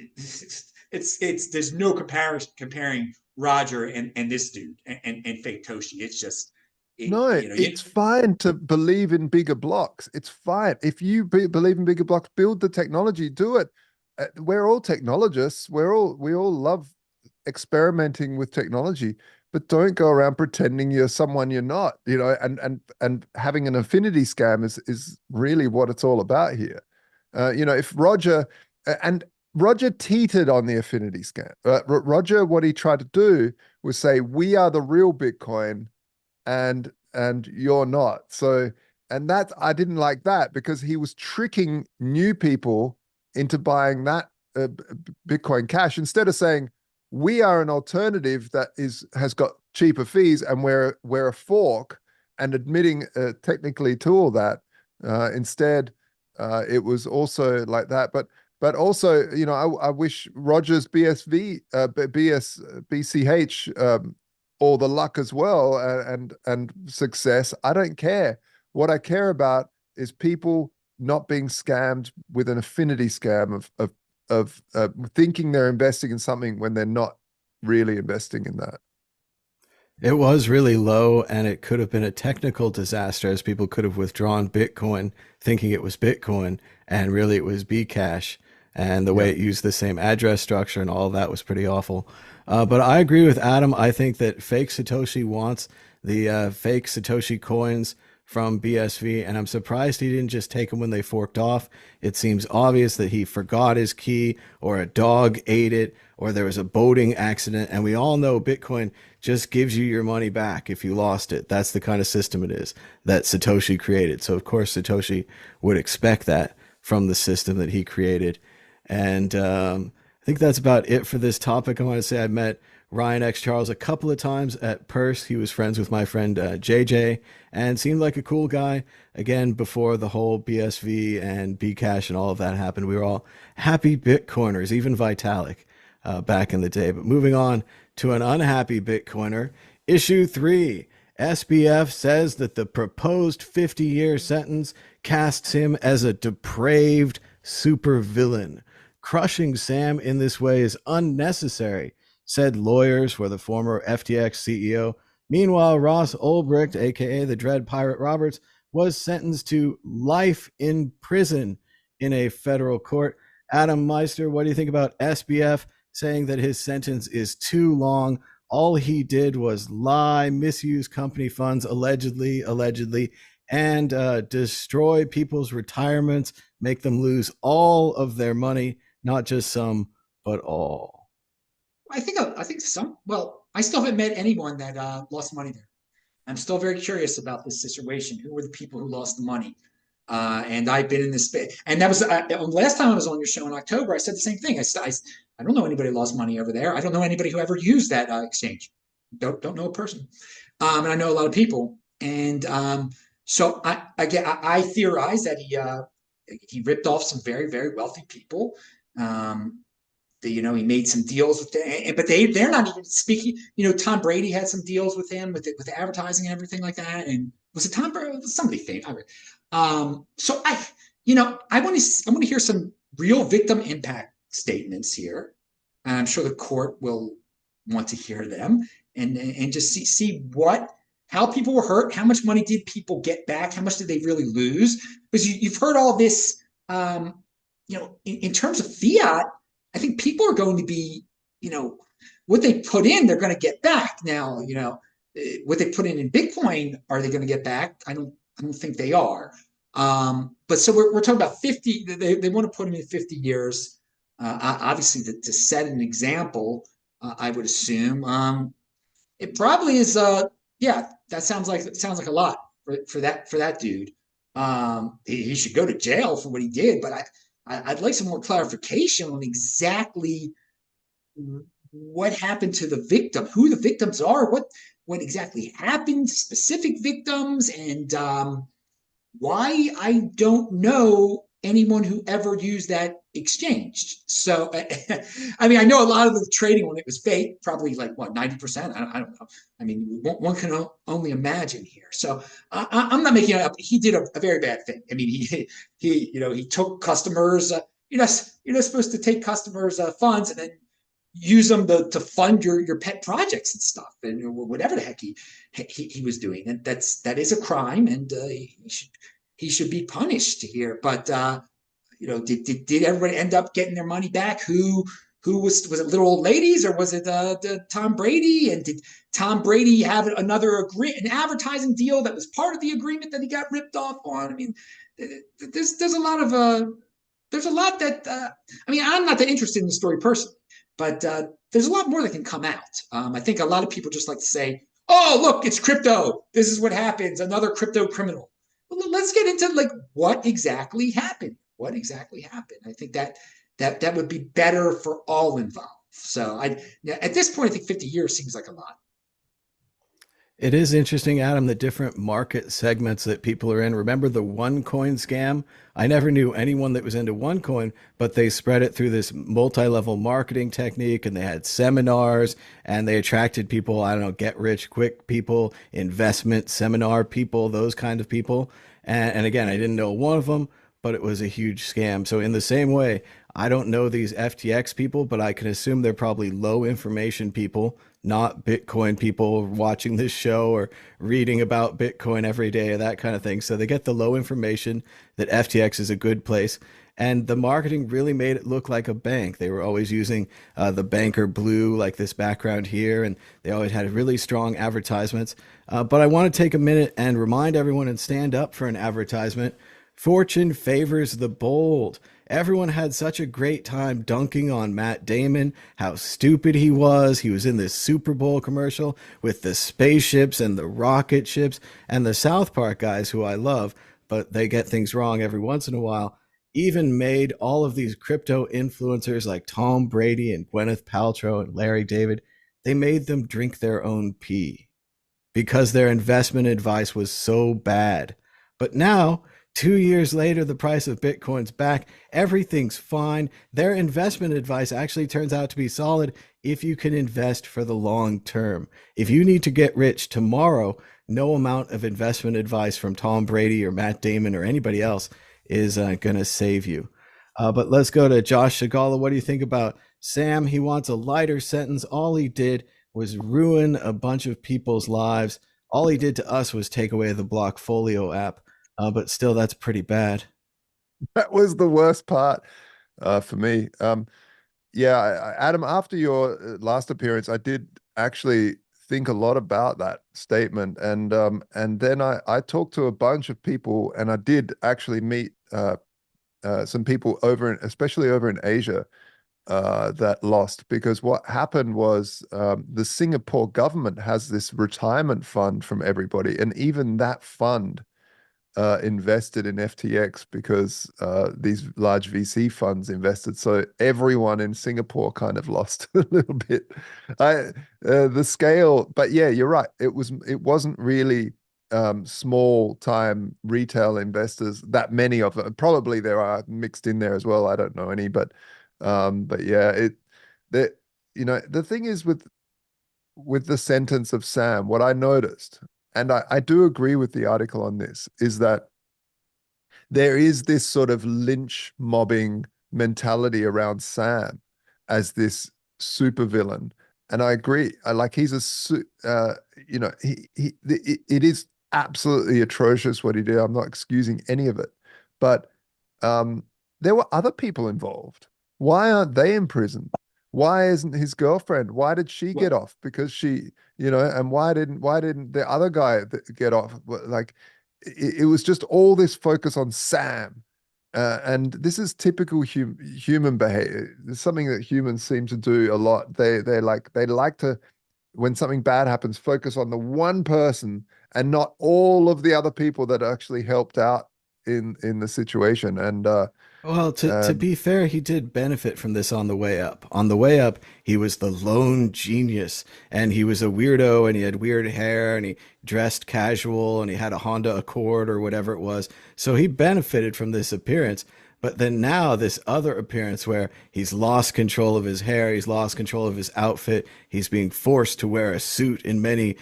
it's there's no comparison comparing Roger and this dude and fake Toshi. It's just No, it's fine to believe in bigger blocks. It's fine. If you believe in bigger blocks, build the technology, do it. We're all technologists. We all love experimenting with technology, but don't go around pretending you're someone you're not, and having an affinity scam is really what it's all about here. If Roger teetered on the affinity scam. Roger, what he tried to do was say, we are the real Bitcoin and you're not. So, and that I didn't like that because he was tricking new people into buying that Bitcoin Cash instead of saying we are an alternative that has got cheaper fees and we're a fork, and admitting technically to all that. Instead, it was also like that, but also, I wish Rogers BCH all the luck as well, and success. I don't care. What I care about is people not being scammed with an affinity scam of thinking they're investing in something when they're not really investing in that. It was really low, and it could have been a technical disaster, as people could have withdrawn Bitcoin thinking it was Bitcoin, and really it was Bcash. And the way it used the same address structure and all of that was pretty awful. But I agree with Adam. I think that fake Satoshi wants the fake Satoshi coins from BSV, and I'm surprised he didn't just take them when they forked off. It seems obvious that he forgot his key, or a dog ate it, or there was a boating accident. And we all know Bitcoin just gives you your money back if you lost it. That's the kind of system it is that Satoshi created. So of course Satoshi would expect that from the system that he created. And I think that's about it for this topic. I want to say I met Ryan X Charles a couple of times at Purse. He was friends with my friend JJ and seemed like a cool guy. Again, before the whole BSV and Bcash and all of that happened, we were all happy Bitcoiners, even Vitalik back in the day. But moving on to an unhappy Bitcoiner, issue 3. SBF says that the proposed 50-year sentence casts him as a depraved supervillain. Crushing Sam in this way is unnecessary, said lawyers for the former FTX CEO. Meanwhile, Ross Ulbricht, aka the Dread Pirate Roberts, was sentenced to life in prison in a federal court. Adam Meister, what do you think about SBF saying that his sentence is too long? All he did was lie, misuse company funds, allegedly, and destroy people's retirements, make them lose all of their money, not just some, but all. I think some. Well, I still haven't met anyone that lost money there. I'm still very curious about this situation. Who were the people who lost the money? And I've been in this space. And that was last time I was on your show in October. I said the same thing. I don't know anybody who lost money over there. I don't know anybody who ever used that exchange. Don't know a person. And I know a lot of people. And so I theorize that he ripped off some very, very wealthy people. He made some deals with them, but they're not even speaking. Tom Brady had some deals with him with the advertising and everything like that. And was it Tom Brady? Was somebody famous? So I want to hear some real victim impact statements here. And I'm sure the court will want to hear them and just see how people were hurt, how much money did people get back, how much did they really lose? Because you've heard all this, in terms of fiat. I think people are going to be, what they put in, they're going to get back. Now, what they put in Bitcoin, are they going to get back? I don't think they are. But so we're talking about 50. They want to put them in 50 years. Obviously, to set an example, I would assume. It probably is. That sounds like a lot for that dude. He should go to jail for what he did, but I'd like some more clarification on exactly what happened to the victim, who the victims are, what exactly happened, specific victims, and why I don't know anyone who ever used that exchange. So, I mean, I know a lot of the trading on it was fake, probably like 90%. I don't know. I mean, one can only imagine here. So I'm not making it up. He did a very bad thing. I mean, he took customers. You're not supposed to take customers' funds and then use them to fund your pet projects and stuff, and whatever the heck he was doing. And that is a crime, and he should be punished here. But did everybody end up getting their money back? Who was it? Little old ladies, or was it Tom Brady? And did Tom Brady have an advertising deal that was part of the agreement that he got ripped off on? I mean, there's a lot of there's a lot that I mean, I'm not that interested in the story personally, but there's a lot more that can come out. I think a lot of people just like to say, "Oh, look, it's crypto. This is what happens. Another crypto criminal." Well, let's get into like what exactly happened. What exactly happened? I think that would be better for all involved. So at this point, I think 50 years seems like a lot. It is interesting, Adam, the different market segments that people are in. Remember the OneCoin scam? I never knew anyone that was into OneCoin, but they spread it through this multi-level marketing technique, and they had seminars, and they attracted people, I don't know, get rich quick people, investment seminar people, those kind of people. And again, I didn't know one of them, but it was a huge scam. So in the same way, I don't know these FTX people, but I can assume they're probably low information people, not Bitcoin people watching this show or reading about Bitcoin every day or that kind of thing. So they get the low information that FTX is a good place. And the marketing really made it look like a bank. They were always using the banker blue, like this background here, and they always had really strong advertisements. But I want to take a minute and remind everyone and stand up for an advertisement. Fortune favors the bold. Everyone had such a great time dunking on Matt Damon, how stupid he was. He was in this Super Bowl commercial with the spaceships and the rocket ships, and the South Park guys, who I love, but they get things wrong every once in a while, even made all of these crypto influencers like Tom Brady and Gwyneth Paltrow and Larry David, they made them drink their own pee because their investment advice was so bad. But now, 2 years later, the price of Bitcoin's back. Everything's fine. Their investment advice actually turns out to be solid if you can invest for the long term. If you need to get rich tomorrow, no amount of investment advice from Tom Brady or Matt Damon or anybody else is going to save you. But let's go to Josh Shigala. What do you think about Sam? He wants a lighter sentence. All he did was ruin a bunch of people's lives. All he did to us was take away the Blockfolio app. But still, that's pretty bad. That was the worst part for me. Yeah, Adam, after your last appearance, I did actually think a lot about that statement, and then I talked to a bunch of people, and I did actually meet some people especially over in Asia, that lost, because what happened was the Singapore government has this retirement fund from everybody, and even that fund invested in FTX because these large VC funds invested. So everyone in Singapore kind of lost a little bit. The scale, but yeah, you're right. It wasn't really small time retail investors, that many of them. Probably there are mixed in there as well. I don't know any, but yeah, the thing is with the sentence of Sam, what I noticed, and I do agree with the article on this, is that there is this sort of lynch mobbing mentality around Sam as this supervillain. And I agree. He's it is absolutely atrocious what he did. I'm not excusing any of it. But there were other people involved. Why aren't they in prison? Why isn't his girlfriend? Why did she get off? Because she, and why didn't the other guy get off? Like, it was just all this focus on Sam. And this is typical human behavior. It's something that humans seem to do a lot. They like to, when something bad happens, focus on the one person and not all of the other people that actually helped out in the situation. And Well, to be fair, he did benefit from this on the way up. On the way up, he was the lone genius, and he was a weirdo, and he had weird hair, and he dressed casual, and he had a Honda Accord or whatever it was. So he benefited from this appearance. But then now this other appearance where he's lost control of his hair, he's lost control of his outfit, he's being forced to wear a suit in many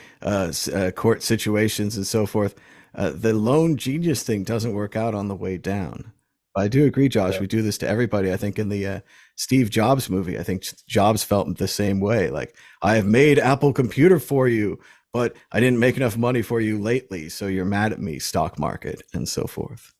court situations and so forth. The lone genius thing doesn't work out on the way down. I do agree, Josh. yeah. We do this to everybody, I think, in the Steve Jobs movie. I think Jobs felt the same way. Like, I have made Apple Computer for you, but I didn't make enough money for you lately, so you're mad at me, stock market, and so forth.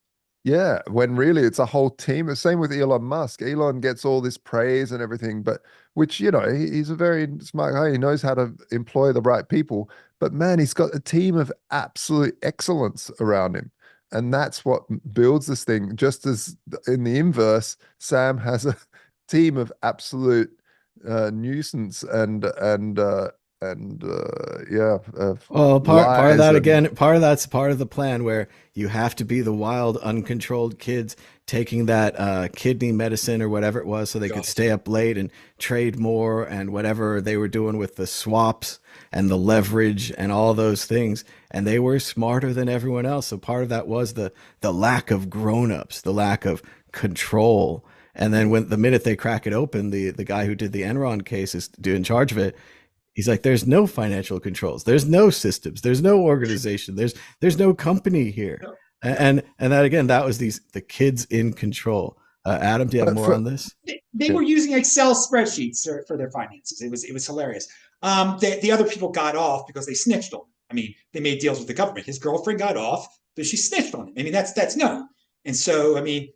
Yeah, when really it's a whole team. The same with Elon Musk. Elon gets all this praise and everything, but which, he's a very smart guy. He knows how to employ the right people. But man, he's got a team of absolute excellence around him. And that's what builds this thing. Just as in the inverse, Sam has a team of absolute nuisance and Well, part of lies that and again, part of that's part of the plan where you have to be the wild, uncontrolled kids taking that kidney medicine or whatever it was, so they could stay up late and trade more, and whatever they were doing with the swaps and the leverage and all those things. And they were smarter than everyone else. So part of that was the lack of grown-ups, the lack of control. And then when the minute they crack it open, the guy who did the Enron case is in charge of it. He's like, there's no financial controls, there's no systems, there's no organization, there's no company here. And that again, that was the kids in control. Adam, do you have more on this? They were using Excel spreadsheets for their finances. It was hilarious. The other people got off because they snitched on him. I mean, they made deals with the government. His girlfriend got off, but she snitched on him. I mean, that's known. And so, I mean,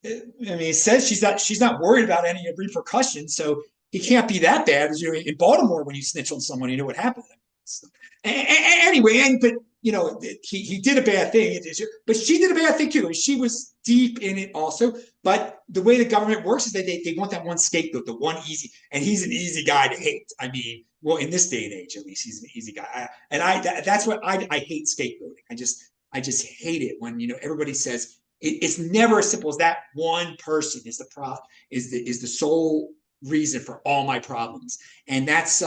it says she's not worried about any repercussions. So he can't be that bad. As in Baltimore, when you snitch on someone, you know what happened. So, anyway, but he did a bad thing, but she did a bad thing too. She was deep in it also. But the way the government works is that they want that one scapegoat, the one easy, and he's an easy guy to hate. I mean, well, in this day and age, at least, he's an easy guy. That's what I hate scapegoating. I just hate it when everybody says it's never as simple as that one person is the problem, is the sole reason for all my problems, and that's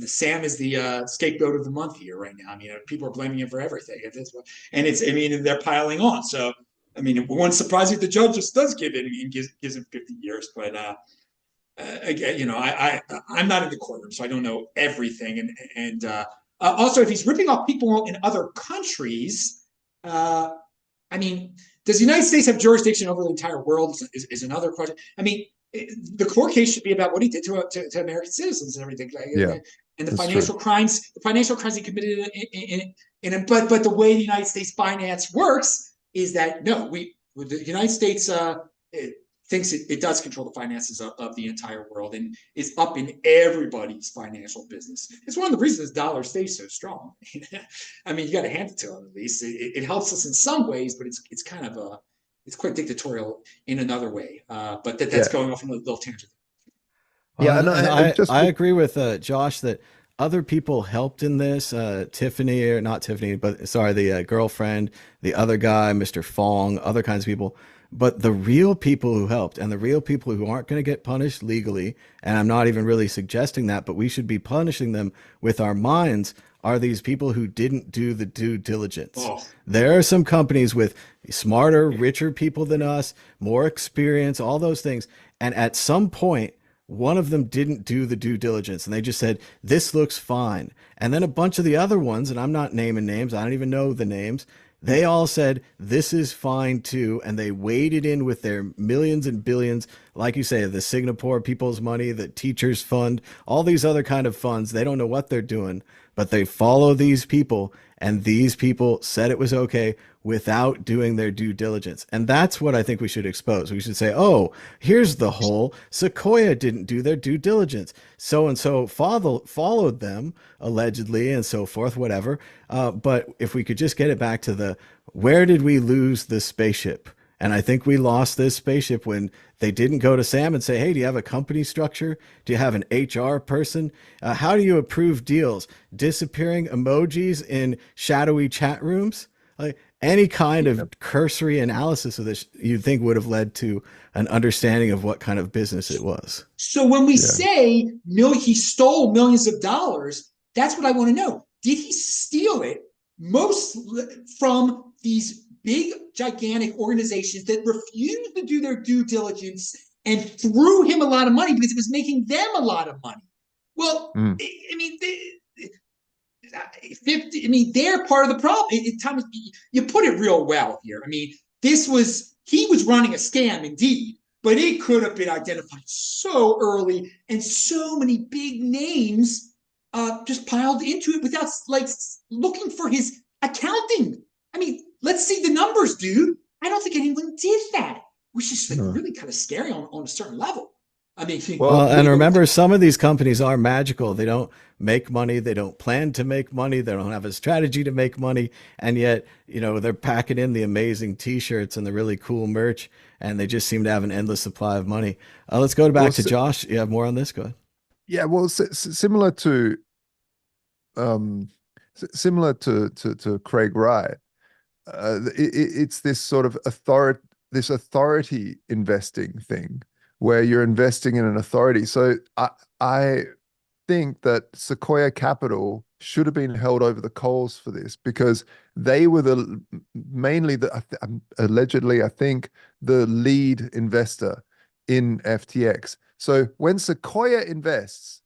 Sam is the scapegoat of the month here right now. I mean, people are blaming him for everything, and they're piling on. So, I mean, it won't surprise me if the judge just does give it and gives him 50 years. But again, I'm not in the courtroom, so I don't know everything. And also, if he's ripping off people in other countries, I mean, does the United States have jurisdiction over the entire world? Is another question. I mean, the court case should be about what he did to American citizens and everything. And the financial crimes he committed but the way the United States finance works is that the United States thinks it does control the finances of the entire world and is up in everybody's financial business. It's one of the reasons the dollar stays so strong. I mean, you got to hand it to them at least. It helps us in some ways, but it's kind of it's quite dictatorial in another way. But that's going off on a little tangent. Well, and I agree with Josh that other people helped in this. Tiffany, or not Tiffany, but sorry, the girlfriend, the other guy, Mr. Fong, other kinds of people. But the real people who helped, and the real people who aren't going to get punished legally, and I'm not even really suggesting that, but we should be punishing them with our minds, are these people who didn't do the due diligence. Oh. There are some companies with smarter, richer people than us, more experience, all those things. And at some point, one of them didn't do the due diligence, and they just said, this looks fine. And then a bunch of the other ones, and I'm not naming names, I don't even know the names, they all said, this is fine too. And they waded in with their millions and billions, like you say, the Singapore People's Money, the Teachers Fund, all these other kind of funds. They don't know what they're doing, but they follow these people. And these people said it was okay without doing their due diligence. And that's what I think we should expose. We should say, oh, here's the whole Sequoia didn't do their due diligence. So-and-so followed them, allegedly, and so forth, whatever. But if we could just get it back to where did we lose the spaceship? And I think we lost this spaceship when they didn't go to Sam and say, hey, do you have a company structure? Do you have an HR person? How do you approve deals? Disappearing emojis in shadowy chat rooms? Like any kind of cursory analysis of this, you'd think would have led to an understanding of what kind of business it was. So when we say he stole millions of dollars, that's what I want to know. Did he steal it most from these big, gigantic organizations that refused to do their due diligence and threw him a lot of money because it was making them a lot of money? Well, I mean, they're part of the problem. You put it real well here. I mean, he was running a scam indeed, but it could have been identified so early, and so many big names just piled into it without like looking for his accounting. I mean, let's see the numbers, dude. I don't think anyone did that, which is like really kind of scary on a certain level. I mean, Well, And remember, some of these companies are magical. They don't make money. They don't plan to make money. They don't have a strategy to make money. And yet, they're packing in the amazing t-shirts and the really cool merch, and they just seem to have an endless supply of money. Let's go back to Josh. You have more on this? Go ahead. Yeah, well, similar to Craig Wright, it's this sort of authority investing thing where you're investing in an authority. So I think that Sequoia Capital should have been held over the coals for this, because they were allegedly, I think, the lead investor in FTX. So when Sequoia invests,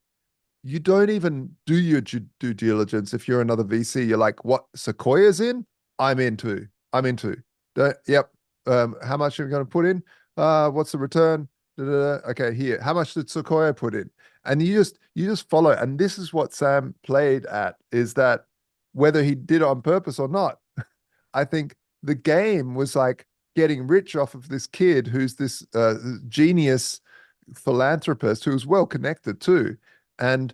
you don't even do your due diligence. If you're another VC, you're like, what, Sequoia's in? I'm into. Yep. How much are you going to put in? What's the return? Okay, here. How much did Sequoia put in? And you just follow. And this is what Sam played at, is that whether he did it on purpose or not, I think the game was like getting rich off of this kid who's this genius philanthropist who's well connected too. And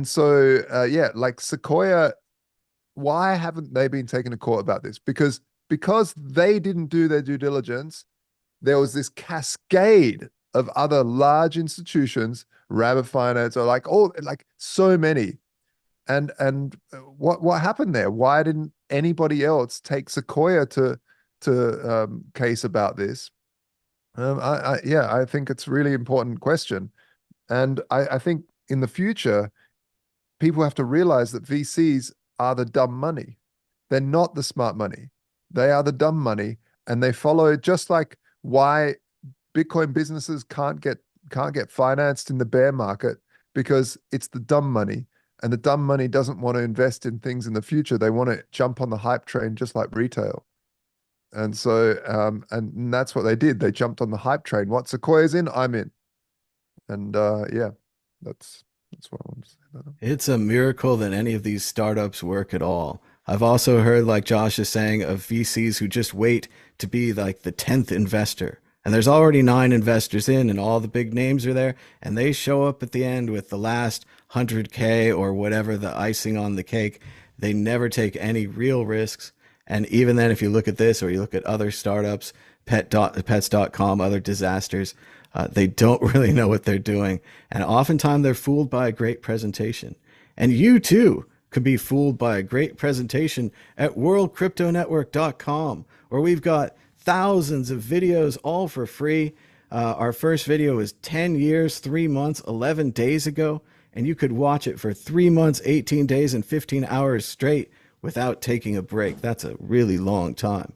so yeah, like Sequoia, why haven't they been taken to court about this? Because they didn't do their due diligence, there was this cascade of other large institutions, Rabbit Finance, or like so many. And what happened there? Why didn't anybody else take Sequoia to case about this? I think it's a really important question. And I think in the future, people have to realize that VCs are the dumb money. They're not the smart money. They are the dumb money, and they follow, just like why Bitcoin businesses can't get financed in the bear market, because it's the dumb money, and the dumb money doesn't want to invest in things in the future. They want to jump on the hype train, just like retail. And so, and that's what they did. They jumped on the hype train. What Sequoia's in, I'm in. And yeah, that's what I want to say about them. It's a miracle that any of these startups work at all. I've also heard, like Josh is saying, of VCs who just wait to be like the 10th investor. And there's already 9 investors in, and all the big names are there. And they show up at the end with the last 100K or whatever, the icing on the cake. They never take any real risks. And even then, if you look at this or you look at other startups, pets.com, other disasters, they don't really know what they're doing. And oftentimes they're fooled by a great presentation. And you too could be fooled by a great presentation at worldcryptonetwork.com, where we've got thousands of videos all for free. Our first video is 10 years, 3 months, 11 days ago. And you could watch it for 3 months, 18 days, and 15 hours straight without taking a break. That's a really long time.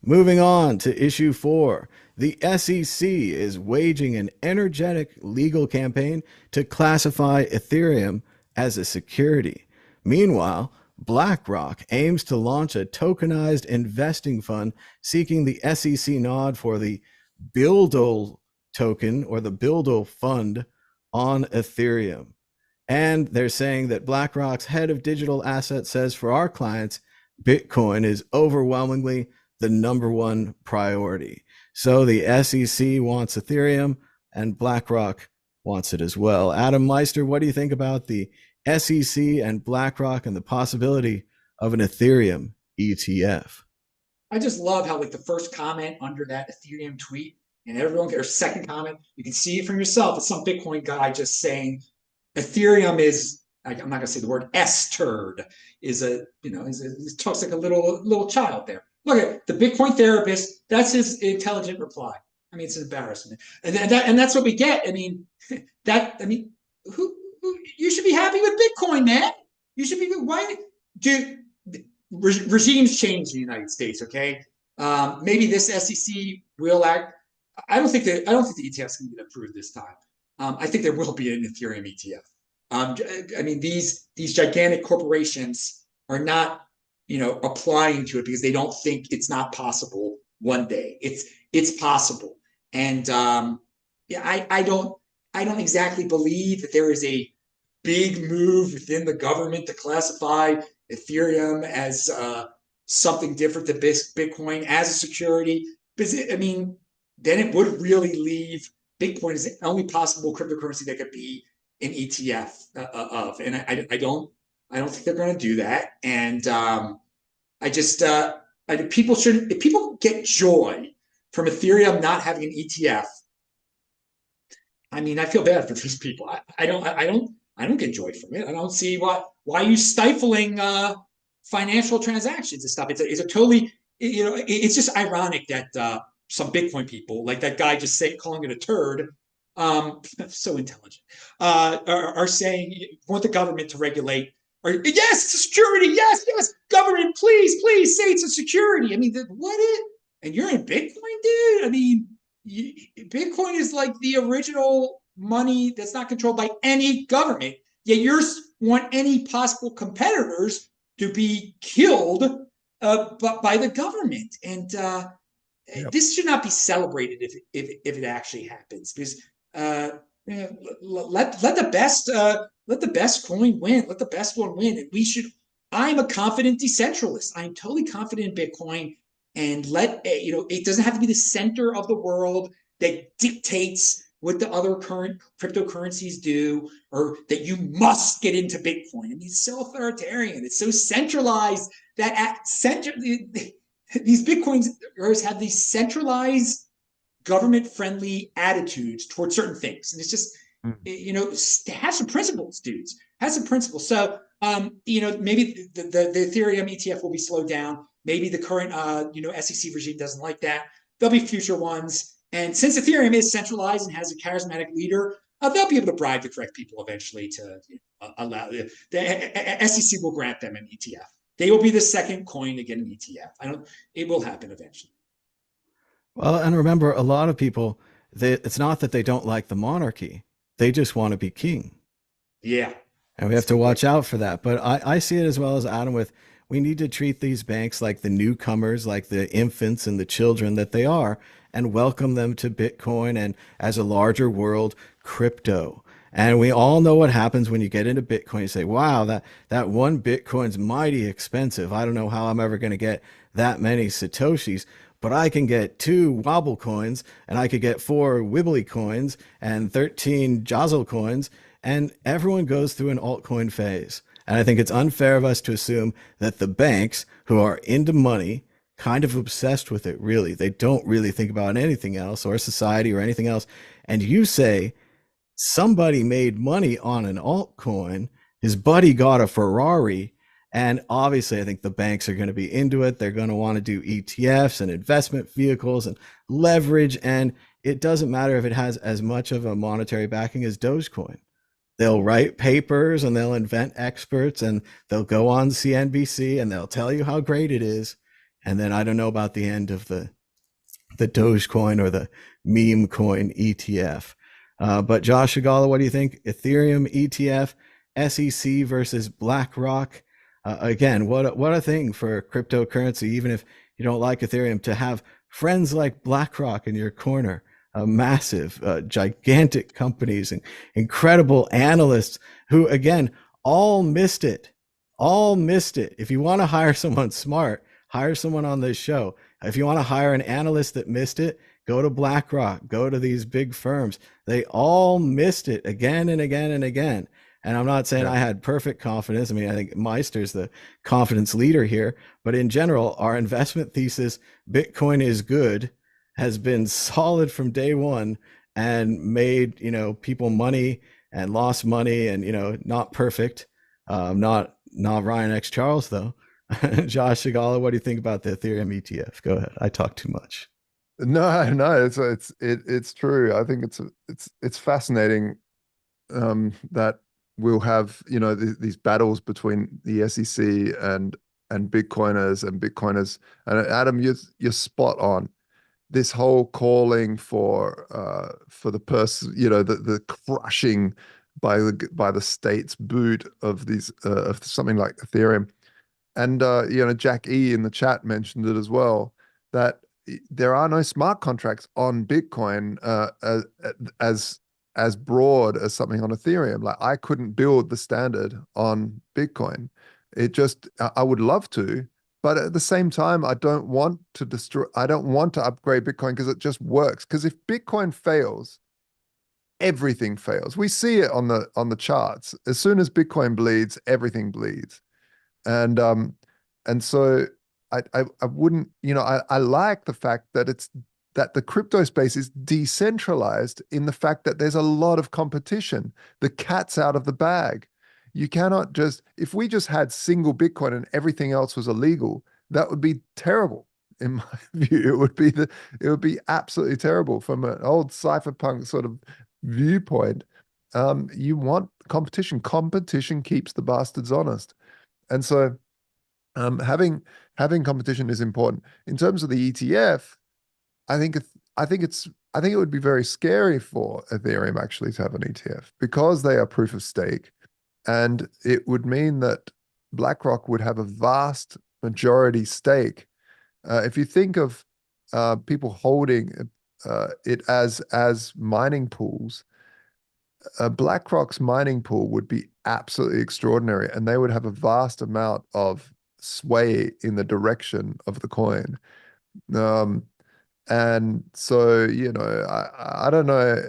Moving on to issue 4. The SEC is waging an energetic legal campaign to classify Ethereum as a security. Meanwhile, BlackRock aims to launch a tokenized investing fund seeking the SEC nod for the BUIDL token, or the BUIDL fund, on Ethereum. And they're saying that BlackRock's head of digital assets says, for our clients, Bitcoin is overwhelmingly the #1 priority. So the SEC wants Ethereum, and BlackRock wants it as well. Adam Meister, what do you think about the SEC and BlackRock and the possibility of an Ethereum ETF? I just love how like the first comment under that Ethereum tweet, and everyone their second comment, you can see it for yourself. It's some Bitcoin guy just saying Ethereum is, I'm not gonna say the word S-turd, is a, it talks like a little child there. Look at the Bitcoin therapist. That's his intelligent reply. I mean, it's an embarrassment, and that's what we get. I mean, who you should be happy with Bitcoin, man. You should be. Why do regimes change in the United States? Okay, maybe this SEC will act. I don't think the ETF is going to get approved this time. I think there will be an Ethereum ETF. I mean, these gigantic corporations are not, applying to it because they don't think it's not possible one day. It's possible. And yeah, I don't exactly believe that there is a big move within the government to classify Ethereum as something different than Bitcoin as a security. Because I mean, then it would really leave Bitcoin as the only possible cryptocurrency that could be an ETF of. And I don't think they're going to do that. And I just people should if people get joy from Ethereum not having an ETF. I mean, I feel bad for those people. I don't get joy from it. I don't see why are you stifling financial transactions and stuff. It's a totally it's just ironic that some Bitcoin people like that guy just calling it a turd. So intelligent are saying want the government to regulate. Or yes, it's a security. Yes, yes, government, please say it's a security. I mean, what is? And you're in Bitcoin, dude. I mean, Bitcoin is like the original money that's not controlled by any government. Yet you want any possible competitors to be killed by the government, and Yep. this should not be celebrated if it actually happens. Because let the best coin win. Let the best one win, and we should. I'm a confident decentralist. I'm totally confident in Bitcoin and it doesn't have to be the center of the world that dictates what the other current cryptocurrencies do or that you must get into Bitcoin. I mean, it's so authoritarian, it's so centralized that these Bitcoins have these centralized government friendly attitudes towards certain things, and it's just have some principles, dudes, have some principles. So maybe the Ethereum ETF will be slowed down. Maybe the current SEC regime doesn't like that. There'll be future ones. And since Ethereum is centralized and has a charismatic leader, they'll be able to bribe the correct people eventually to allow the SEC will grant them an ETF. They will be the second coin to get an ETF. It will happen eventually. Well, and remember, a lot of people, it's not that they don't like the monarchy. They just want to be king. Yeah. And we have to watch out for that. But I see it as well as Adam with we need to treat these banks like the newcomers, like the infants and the children that they are, and welcome them to Bitcoin and as a larger world, crypto. And we all know what happens when you get into Bitcoin. You say, wow, that one Bitcoin's mighty expensive. I don't know how I'm ever going to get that many Satoshis, but I can get 2 wobble coins and I could get 4 wibbly coins and 13 Jostle coins. And everyone goes through an altcoin phase. And I think it's unfair of us to assume that the banks who are into money, kind of obsessed with it, really, they don't really think about anything else or society or anything else. And you say somebody made money on an altcoin, his buddy got a Ferrari. And obviously, I think the banks are going to be into it. They're going to want to do ETFs and investment vehicles and leverage. And it doesn't matter if it has as much of a monetary backing as Dogecoin. They'll write papers and they'll invent experts and they'll go on CNBC and they'll tell you how great it is. And then I don't know about the end of the Dogecoin or the meme coin ETF. But Josh Shigala, what do you think? Ethereum ETF, SEC versus BlackRock. Again, what a thing for cryptocurrency, even if you don't like Ethereum, to have friends like BlackRock in your corner. Massive, gigantic companies and incredible analysts who, again, all missed it. All missed it. If you want to hire someone smart, hire someone on this show. If you want to hire an analyst that missed it, go to BlackRock, go to these big firms. They all missed it again and again and again. And I'm not saying I had perfect confidence. I mean, I think Meister's the confidence leader here. But in general, our investment thesis, Bitcoin is good, has been solid from day one and made, people money and lost money and, not perfect. Not Ryan X Charles though. Josh Shigala, what do you think about the Ethereum ETF? Go ahead. I talk too much. No, it's true. I think it's fascinating that we'll have these battles between the SEC and Bitcoiners and Bitcoiners. And Adam, you're spot on. This whole calling for the person, the crushing by the state's boot of these of something like Ethereum, and Jack E in the chat mentioned it as well, that there are no smart contracts on Bitcoin as as broad as something on Ethereum. Like I couldn't build the standard on Bitcoin. It just I would love to, but at the same time, I don't want to destroy. I don't want to upgrade Bitcoin because it just works. Because if Bitcoin fails, everything fails. We see it on the charts. As soon as Bitcoin bleeds, everything bleeds. And so I wouldn't, I like the fact that the crypto space is decentralized in the fact that there's a lot of competition. The cat's out of the bag. You cannot just, if we just had single Bitcoin and everything else was illegal, that would be terrible. In my view, it would be absolutely terrible from an old cypherpunk sort of viewpoint. You want competition. Competition keeps the bastards honest. And so having competition is important. In terms of the ETF, I think it would be very scary for Ethereum actually to have an ETF because they are proof of stake, and it would mean that BlackRock would have a vast majority stake. If you think of people holding it as mining pools, BlackRock's mining pool would be absolutely extraordinary, and they would have a vast amount of sway in the direction of the coin. And so, I don't know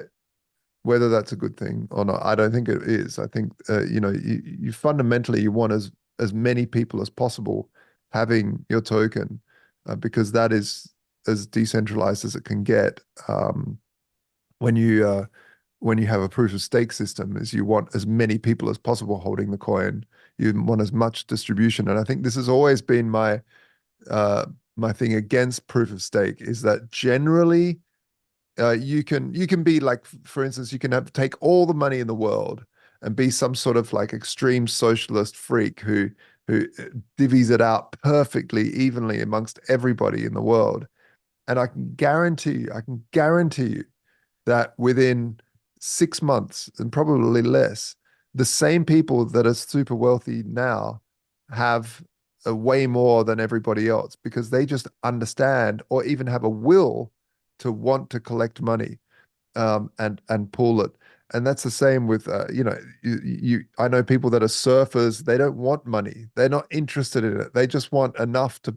whether that's a good thing or not. I don't think it is. I think, you fundamentally, you want as many people as possible having your token, because that is as decentralized as it can get. When you have a proof of stake system, is you want as many people as possible holding the coin. You want as much distribution. And I think this has always been my thing against proof of stake, is that generally you can be like, for instance, you can take all the money in the world and be some sort of like extreme socialist freak who divvies it out perfectly evenly amongst everybody in the world. And I can guarantee you that within 6 months, and probably less, the same people that are super wealthy now have way more than everybody else because they just understand, or even have a will to want to collect money, and pool it. And that's the same with I know people that are surfers. They don't want money. They're not interested in it. They just want enough to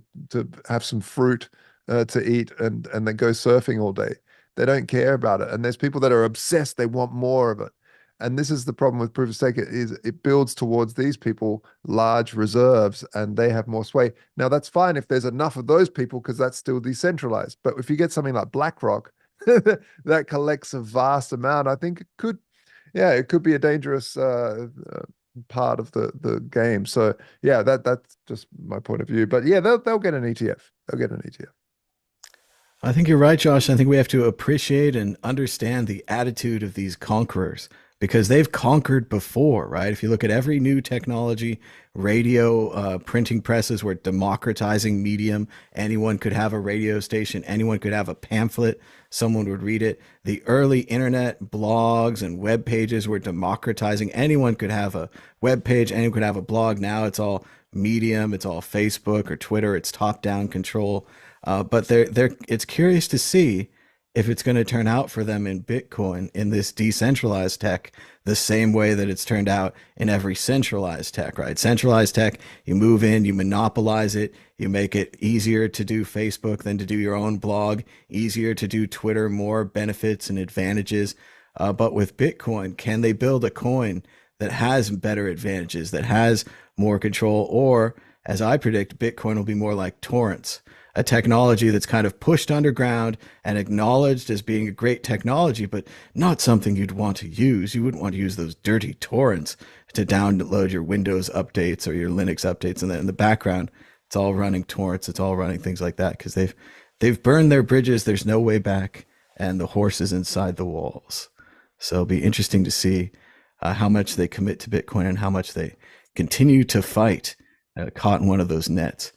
have some fruit to eat, and then go surfing all day. They don't care about it. And there's people that are obsessed. They want more of it. And this is the problem with proof of stake. It builds towards these people large reserves, and they have more sway. Now that's fine if there's enough of those people, because that's still decentralized. But if you get something like BlackRock that collects a vast amount, I think it could be a dangerous part of the game. So yeah, that's just my point of view. But yeah, they'll get an ETF. They'll get an ETF. I think you're right, Josh. I think we have to appreciate and understand the attitude of these conquerors, because they've conquered before, right? If you look at every new technology, radio, printing presses were democratizing medium. Anyone could have a radio station. Anyone could have a pamphlet. Someone would read it. The early internet blogs and web pages were democratizing. Anyone could have a web page. Anyone could have a blog. Now it's all medium. It's all Facebook or Twitter. It's top-down control. But it's curious to see if it's going to turn out for them in Bitcoin, in this decentralized tech, the same way that it's turned out in every centralized tech, right? Centralized tech, you move in, you monopolize it, you make it easier to do Facebook than to do your own blog, easier to do Twitter, more benefits and advantages. But with Bitcoin, can they build a coin that has better advantages, that has more control? Or, as I predict, Bitcoin will be more like torrents, a technology that's kind of pushed underground and acknowledged as being a great technology, but not something you'd want to use. You wouldn't want to use those dirty torrents to download your Windows updates or your Linux updates. And then in the background, it's all running torrents. It's all running things like that because they've burned their bridges. There's no way back, and the horse is inside the walls. So it'll be interesting to see how much they commit to Bitcoin and how much they continue to fight, caught in one of those nets.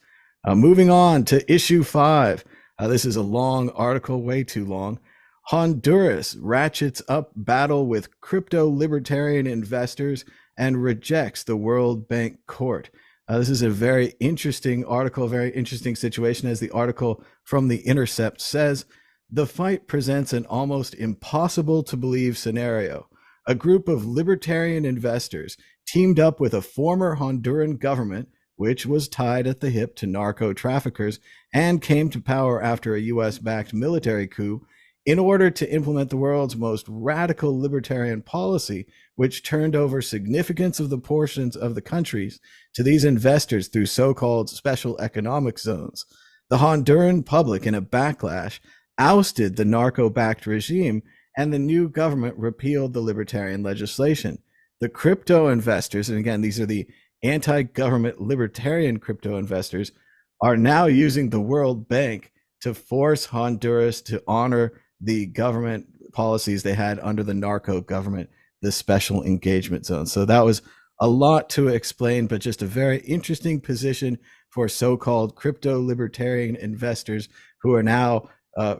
Moving on to issue 5. This is a long article, way too long. Honduras ratchets up battle with crypto libertarian investors and rejects the World Bank court. This is a very interesting article, very interesting situation. As the article from The Intercept says, the fight presents an almost impossible to believe scenario. A group of libertarian investors teamed up with a former Honduran government, which was tied at the hip to narco traffickers and came to power after a US-backed military coup, in order to implement the world's most radical libertarian policy, which turned over significance of the portions of the countries to these investors through so-called special economic zones. The Honduran public, in a backlash, ousted the narco-backed regime, and the new government repealed the libertarian legislation. The crypto investors, and again, these are the anti-government libertarian crypto investors, are now using the World Bank to force Honduras to honor the government policies they had under the narco government, the special engagement zone. So that was a lot to explain, but just a very interesting position for so-called crypto libertarian investors who are now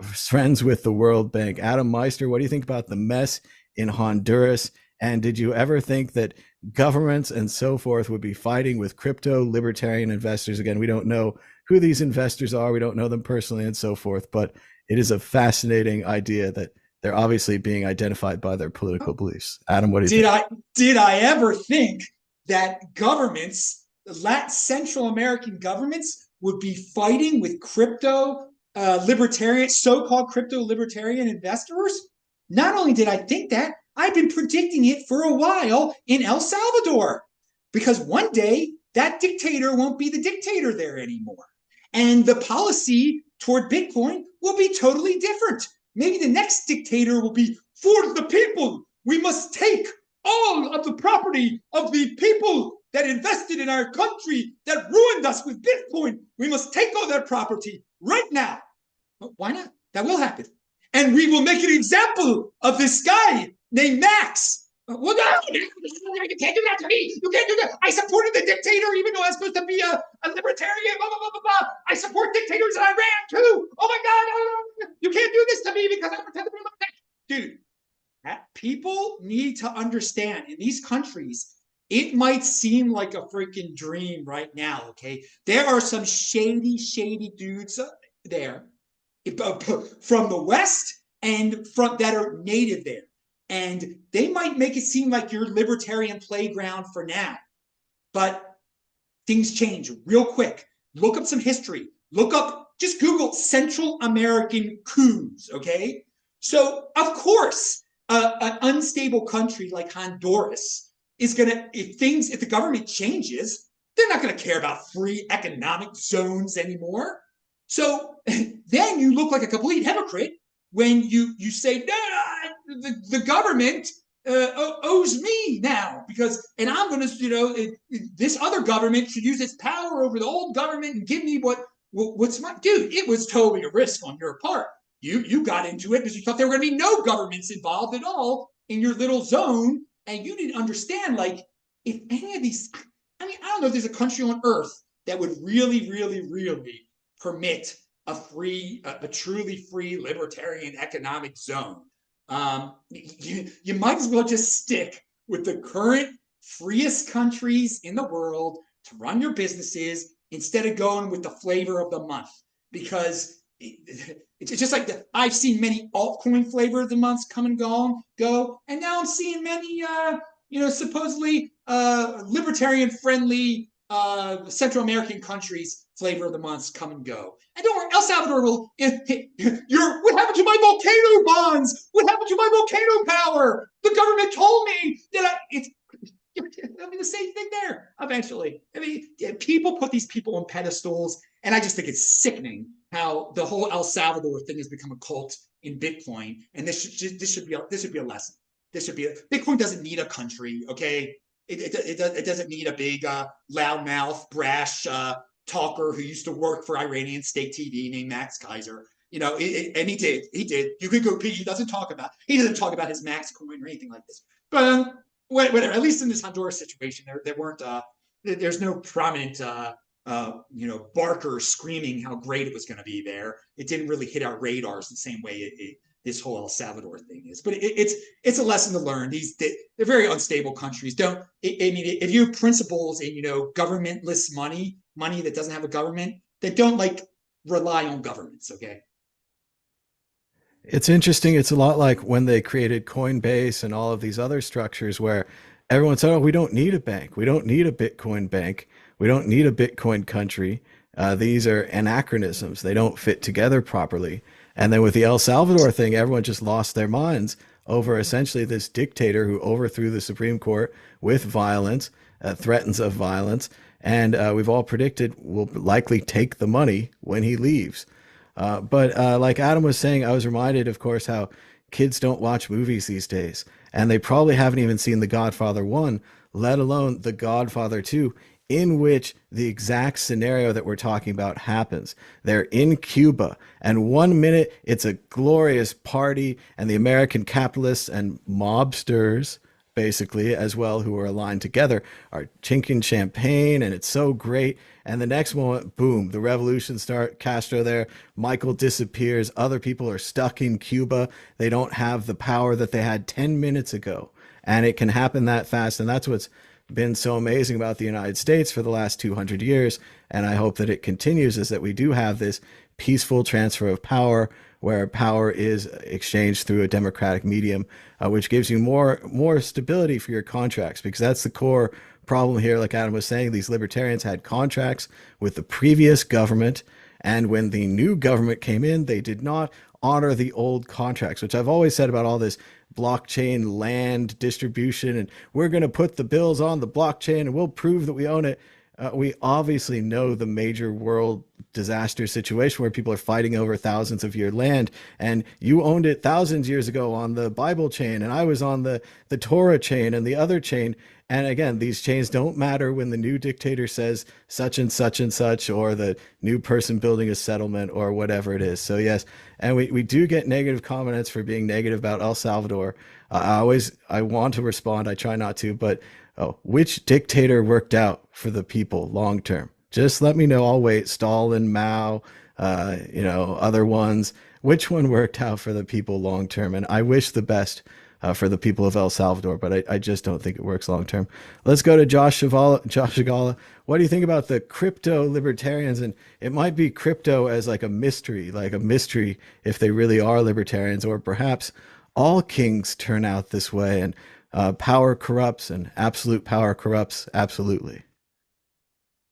friends with the World Bank. Adam Meister, what do you think about the mess in Honduras? And did you ever think that governments and so forth would be fighting with crypto libertarian investors? Again, we don't know who these investors are. We don't know them personally and so forth, but it is a fascinating idea that they're obviously being identified by their political beliefs. Adam, what do you think? Did I ever think that governments, Central American governments, would be fighting with crypto libertarian, so-called crypto libertarian investors? Not only did I think that, I've been predicting it for a while in El Salvador, because one day that dictator won't be the dictator there anymore. And the policy toward Bitcoin will be totally different. Maybe the next dictator will be, for the people, we must take all of the property of the people that invested in our country, that ruined us with Bitcoin. We must take all their property right now. Why not? That will happen. And we will make an example of this guy named Max. Well, no, you can't do that to me. You can't do that. I supported the dictator, even though I was supposed to be a libertarian, blah, blah, blah, blah, blah. I support dictators in Iran, too. Oh, my God. You can't do this to me because I pretend to be a libertarian. Dude, people need to understand, in these countries, it might seem like a freaking dream right now, okay? There are some shady, shady dudes there from the West and from that are native there. And they might make it seem like your libertarian playground for now. But things change real quick. Look up some history. Just Google Central American coups, okay? So, of course, an unstable country like Honduras is going to, if the government changes, they're not going to care about free economic zones anymore. So then you look like a complete hypocrite when you say, no, the government owes me now and I'm going to, this other government should use its power over the old government and give me what's my, dude, it was totally a risk on your part. You got into it because you thought there were going to be no governments involved at all in your little zone. And you didn't understand, like, if any of these, I don't know if there's a country on earth that would really, really, really permit a truly free libertarian economic zone. You might as well just stick with the current freest countries in the world to run your businesses instead of going with the flavor of the month, because it's just like I've seen many altcoin flavor of the months come and go, and now I'm seeing many supposedly libertarian friendly Central American countries flavor of the months come and go. And don't worry, El Salvador will. What happened to my volcano bonds? What happened to my volcano power? The government told me that the same thing there eventually. People put these people on pedestals, and I just think it's sickening how the whole El Salvador thing has become a cult in Bitcoin. And this should be a lesson. Bitcoin doesn't need a country, okay? It doesn't need a big loudmouth, brash talker who used to work for Iranian state TV named Max Kaiser. And he did. You could go. He doesn't talk about his Max coin or anything like this. But whatever. At least in this Honduras situation, there weren't. There's no prominent. Barker screaming how great it was going to be there. It didn't really hit our radars the same way this whole El Salvador thing is. But it's a lesson to learn. They're very unstable countries. Don't I mean if you have principles in governmentless money that doesn't have a government, then don't rely on governments. Okay. It's interesting. It's a lot like when they created Coinbase and all of these other structures where everyone said, oh, we don't need a bank. We don't need a Bitcoin bank. We don't need a Bitcoin country. These are anachronisms. They don't fit together properly. And then with the El Salvador thing, everyone just lost their minds over essentially this dictator who overthrew the Supreme Court with violence, threatens of violence. And we've all predicted will likely take the money when he leaves. But like Adam was saying, I was reminded, of course, how kids don't watch movies these days. And they probably haven't even seen The Godfather 1, let alone The Godfather 2, in which the exact scenario that we're talking about happens. They're in Cuba, and 1 minute it's a glorious party, and the American capitalists and mobsters, basically, as well, who are aligned together, are chinking champagne, and it's so great. And the next moment, boom, the revolution starts. Castro there, Michael disappears. Other people are stuck in Cuba. They don't have the power that they had 10 minutes ago. And it can happen that fast. And that's what's been so amazing about the United States for the last 200 years. And I hope that it continues, is that we do have this peaceful transfer of power where power is exchanged through a democratic medium, which gives you more stability for your contracts, because that's the core problem here. Like Adam was saying, these libertarians had contracts with the previous government, and when the new government came in, they did not honor the old contracts, which I've always said about all this blockchain land distribution, and we're going to put the bills on the blockchain and we'll prove that we own it. We obviously know the major world disaster situation where people are fighting over thousands of year land, and you owned it thousands years ago on the Bible chain, and I was on the Torah chain and the other chain. And again, these chains don't matter when the new dictator says such and such and such, or the new person building a settlement, or whatever it is. So yes, and we do get negative comments for being negative about El Salvador. I want to respond. I try not to, but oh, which dictator worked out for the people long term? Just let me know. I'll wait. Stalin, Mao, other ones. Which one worked out for the people long term? And I wish the best for the people of El Salvador, but I just don't think it works long term. Let's go to Josh Shigala. What do you think about the crypto libertarians? And it might be crypto as like a mystery if they really are libertarians, or perhaps all kings turn out this way, and power corrupts, and absolute power corrupts absolutely.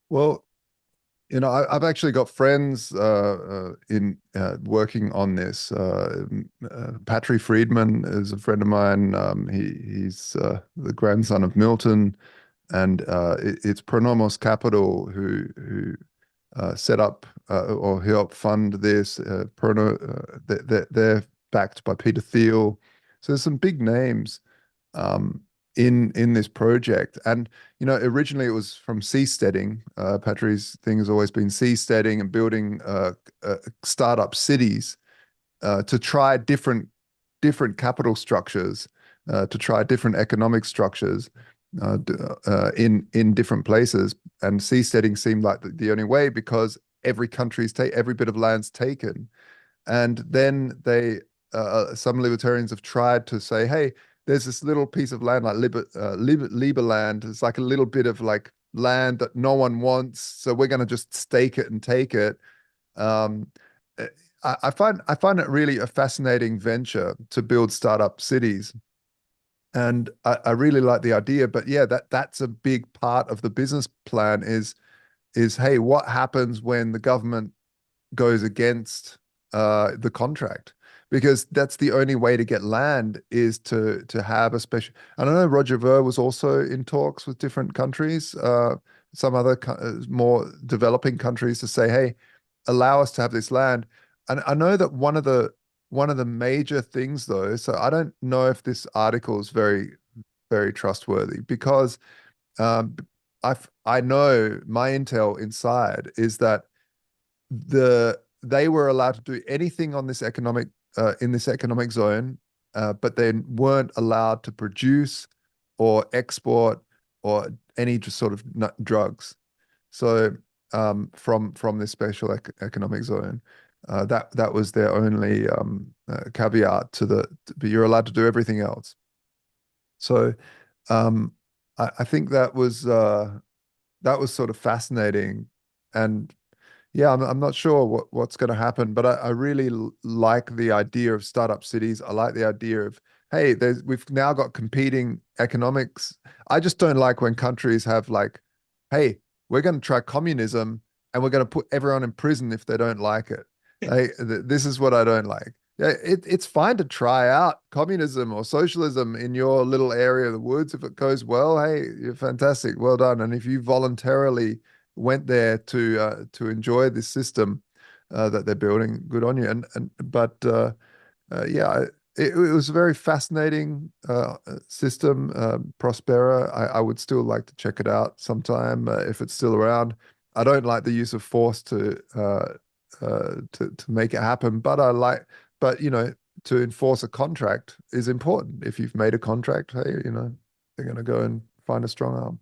Well, I've actually got friends in working on this. Patrick Friedman is a friend of mine. He's the grandson of Milton, and it's Pronomos Capital who set up or helped fund this. They're backed by Peter Thiel, so there's some big names in this project. And originally it was from seasteading. Patrick's thing has always been seasteading and building startup cities to try different capital structures, to try different economic structures in different places. And seasteading seemed like the only way, because every bit of land's taken. And then some libertarians have tried to say, hey, there's this little piece of land like Liberland. It's like a little bit of like land that no one wants, so we're going to just stake it and take it. I find it really a fascinating venture to build startup cities, and I really like the idea. But yeah, that's a big part of the business plan is hey, what happens when the government goes against the contract? Because that's the only way to get land, is to have a special. I don't know. Roger Ver was also in talks with different countries, some other more developing countries, to say, hey, allow us to have this land. And I know that one of the major things, though, so I don't know if this article is very, very trustworthy, because I know my intel inside is that they were allowed to do anything on this economic in this economic zone, but they weren't allowed to produce or export or any just sort of drugs. So from this special economic zone, That was their only caveat to but you're allowed to do everything else. So I think that was sort of fascinating, and yeah, I'm not sure what's going to happen, but I really like the idea of startup cities. I like the idea of, hey, we've now got competing economics. I just don't like when countries have like, hey, we're going to try communism and we're going to put everyone in prison if they don't like it. This is what I don't like. Yeah, it's fine to try out communism or socialism in your little area of the woods. If it goes well, hey, you're fantastic, well done. And if you voluntarily went there to enjoy this system that they're building, good on you. Yeah, it was a very fascinating system, Prospera. I would still like to check it out sometime if it's still around. I don't like the use of force to make it happen, but to enforce a contract is important. If you've made a contract, hey, they're going to go and find a strong arm.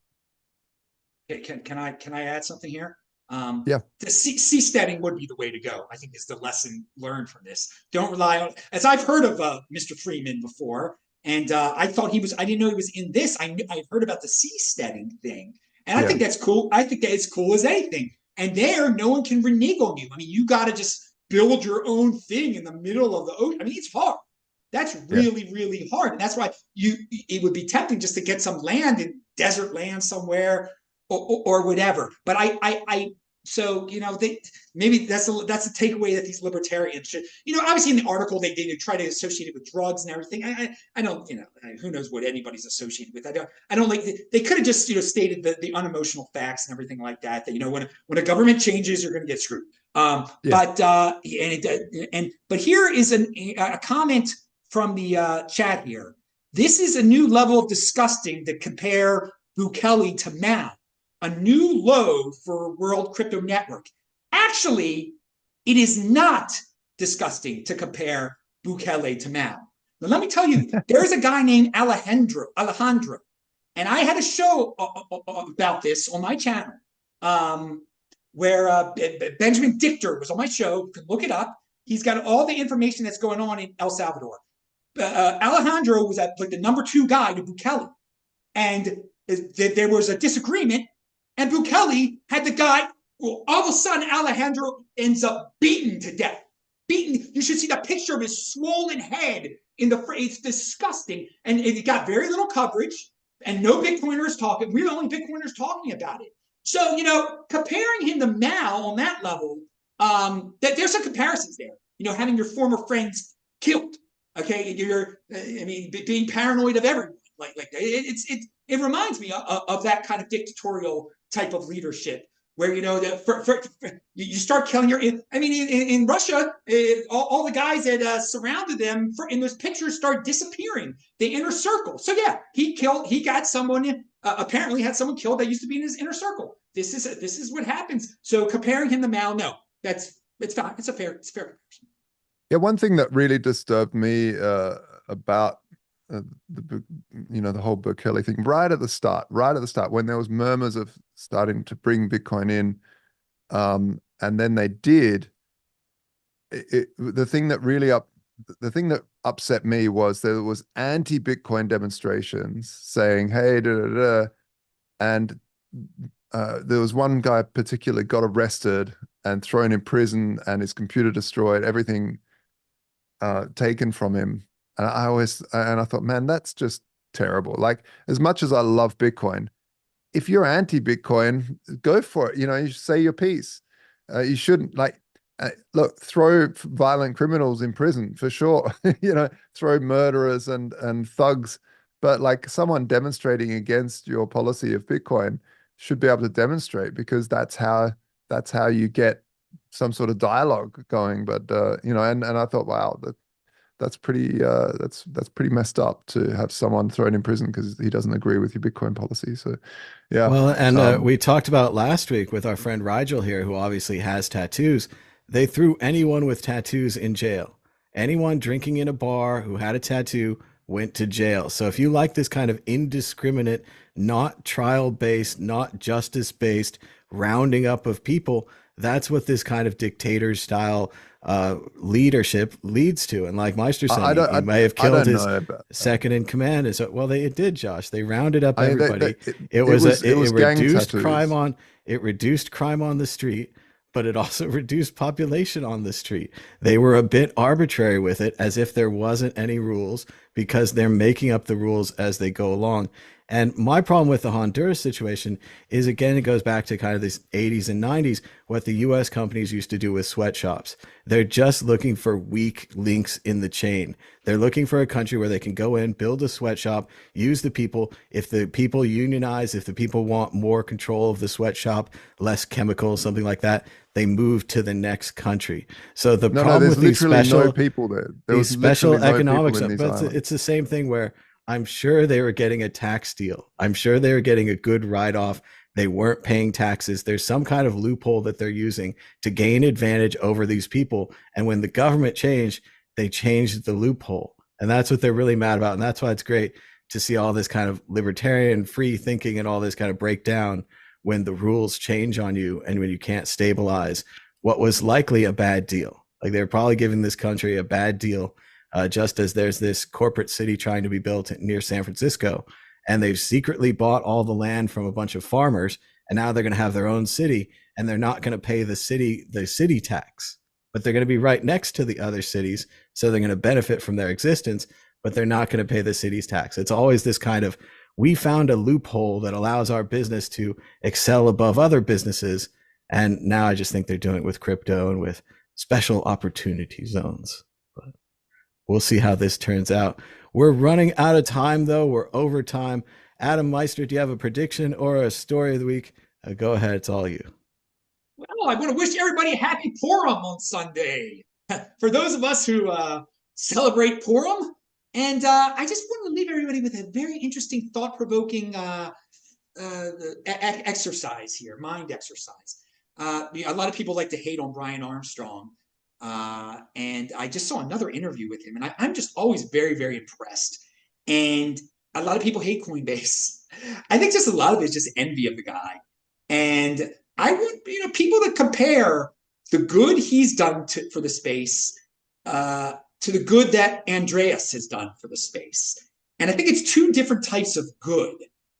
Can I add something here? Yeah. The seasteading would be the way to go. I think is the lesson learned from this. Don't rely on, as I've heard of Mr. Freeman before, and I didn't know he was in this. I've heard about the seasteading thing, and I think that's cool. I think that it's cool as anything. And there, no one can renege on you. I mean, you got to just build your own thing in the middle of the ocean. I mean, it's hard. That's really, really hard. And that's why it would be tempting just to get some land in desert land somewhere or whatever. But so maybe that's a takeaway that these libertarians should, obviously in the article they try to associate it with drugs and everything. I don't, who knows what anybody's associated with. I don't like, they could have just stated the unemotional facts and everything like that. That when a government changes, you're going to get screwed. But here is a comment from the chat here. This is a new level of disgusting to compare Bukele to Mao. A new low for World Crypto Network. Actually, it is not disgusting to compare Bukele to Mao. Now, let me tell you, there's a guy named Alejandro, and I had a show about this on my channel where Benjamin Dichter was on my show. You can look it up. He's got all the information that's going on in El Salvador. Alejandro was like the number 2 guy to Bukele, and there was a disagreement. And Bukele had the guy, well, all of a sudden, Alejandro ends up beaten to death. Beaten. You should see the picture of his swollen head it's disgusting. And it got very little coverage, and no Bitcoiners talking. We're the only Bitcoiners talking about it. So, comparing him to Mao on that level, there's some comparisons there. Having your former friends killed. Okay, being paranoid of everyone. Like it reminds me of that kind of dictatorial type of leadership where you start killing in Russia, all the guys that surrounded them in those pictures start disappearing, the inner circle. So yeah, he got someone, apparently had someone killed that used to be in his inner circle. This is what happens. So comparing him to Mao, no, it's fine. It's fair comparison. Yeah, one thing that really disturbed me about the whole Bukele thing right at the start, when there was murmurs of starting to bring Bitcoin in, and then they did. The thing that upset me was there was anti-Bitcoin demonstrations saying, "Hey, da, da, da," and there was one guy particularly got arrested and thrown in prison, and his computer destroyed, everything taken from him. And I thought, man, that's just terrible. Like, as much as I love Bitcoin, if you're anti-Bitcoin, go for it. You should say your piece. You shouldn't look, throw violent criminals in prison for sure. Throw murderers and thugs. But like someone demonstrating against your policy of Bitcoin should be able to demonstrate, because that's how you get some sort of dialogue going. But and I thought, wow, that's pretty messed up to have someone thrown in prison because he doesn't agree with your Bitcoin policy. So yeah. Well, and we talked about last week with our friend Rigel here, who obviously has tattoos. They threw anyone with tattoos in jail. Anyone drinking in a bar who had a tattoo went to jail. So if you like this kind of indiscriminate, not trial-based, not justice-based rounding up of people, That's what this kind of dictator style leadership leads to. And like Meister's saying, he may have I killed don't his know about that. second in command. And so, well, it did, Josh. They rounded up I mean, everybody. it was gang Reduced tattoos. it reduced crime on the street, but it also reduced population on the street. They were a bit arbitrary with it, as if there wasn't any rules, because they're making up the rules as they go along. And my problem with the Honduras situation is, again, it goes back to kind of this 80s and 90s, what the US companies used to do with sweatshops. They're just looking for weak links in the chain. They're looking for a country where they can go in, build a sweatshop, use the people. If the people unionize, if the people want more control of the sweatshop, less chemicals, something like that, they move to the next country. So the problem there's with these literally special, no people there. There these was special literally no economics, people in these but islands. it's the same thing where I'm sure they were getting a tax deal. I'm sure they were getting a good write-off. They weren't paying taxes. There's some kind of loophole that they're using to gain advantage over these people. And when the government changed, they changed the loophole. And that's what they're really mad about. And that's why it's great to see all this kind of libertarian free thinking and all this kind of breakdown when the rules change on you and when you can't stabilize what was likely a bad deal. Like they're probably giving this country a bad deal, just as there's this corporate city trying to be built near San Francisco, and they've secretly bought all the land from a bunch of farmers, and now they're going to have their own city, and they're not going to pay the city tax, but they're going to be right next to the other cities, so they're going to benefit from their existence, but they're not going to pay the city's tax. It's always this kind of, we found a loophole that allows our business to excel above other businesses, and now I just think they're doing it with crypto and with special opportunity zones. But we'll see how this turns out. We're running out of time, though. We're over time. Adam Meister, do you have a prediction or a story of the week? Go ahead. It's all you. Well, I want to wish everybody a happy Purim on Sunday. For those of us who celebrate Purim, and I just want to leave everybody with a very interesting, thought-provoking exercise here, mind exercise. A lot of people like to hate on Brian Armstrong. And I just saw another interview with him, and I'm just always very, very impressed. And a lot of people hate Coinbase. I think just a lot of it is just envy of the guy. And I want people to compare the good he's done for the space to the good that Andreas has done for the space. And I think it's two different types of good.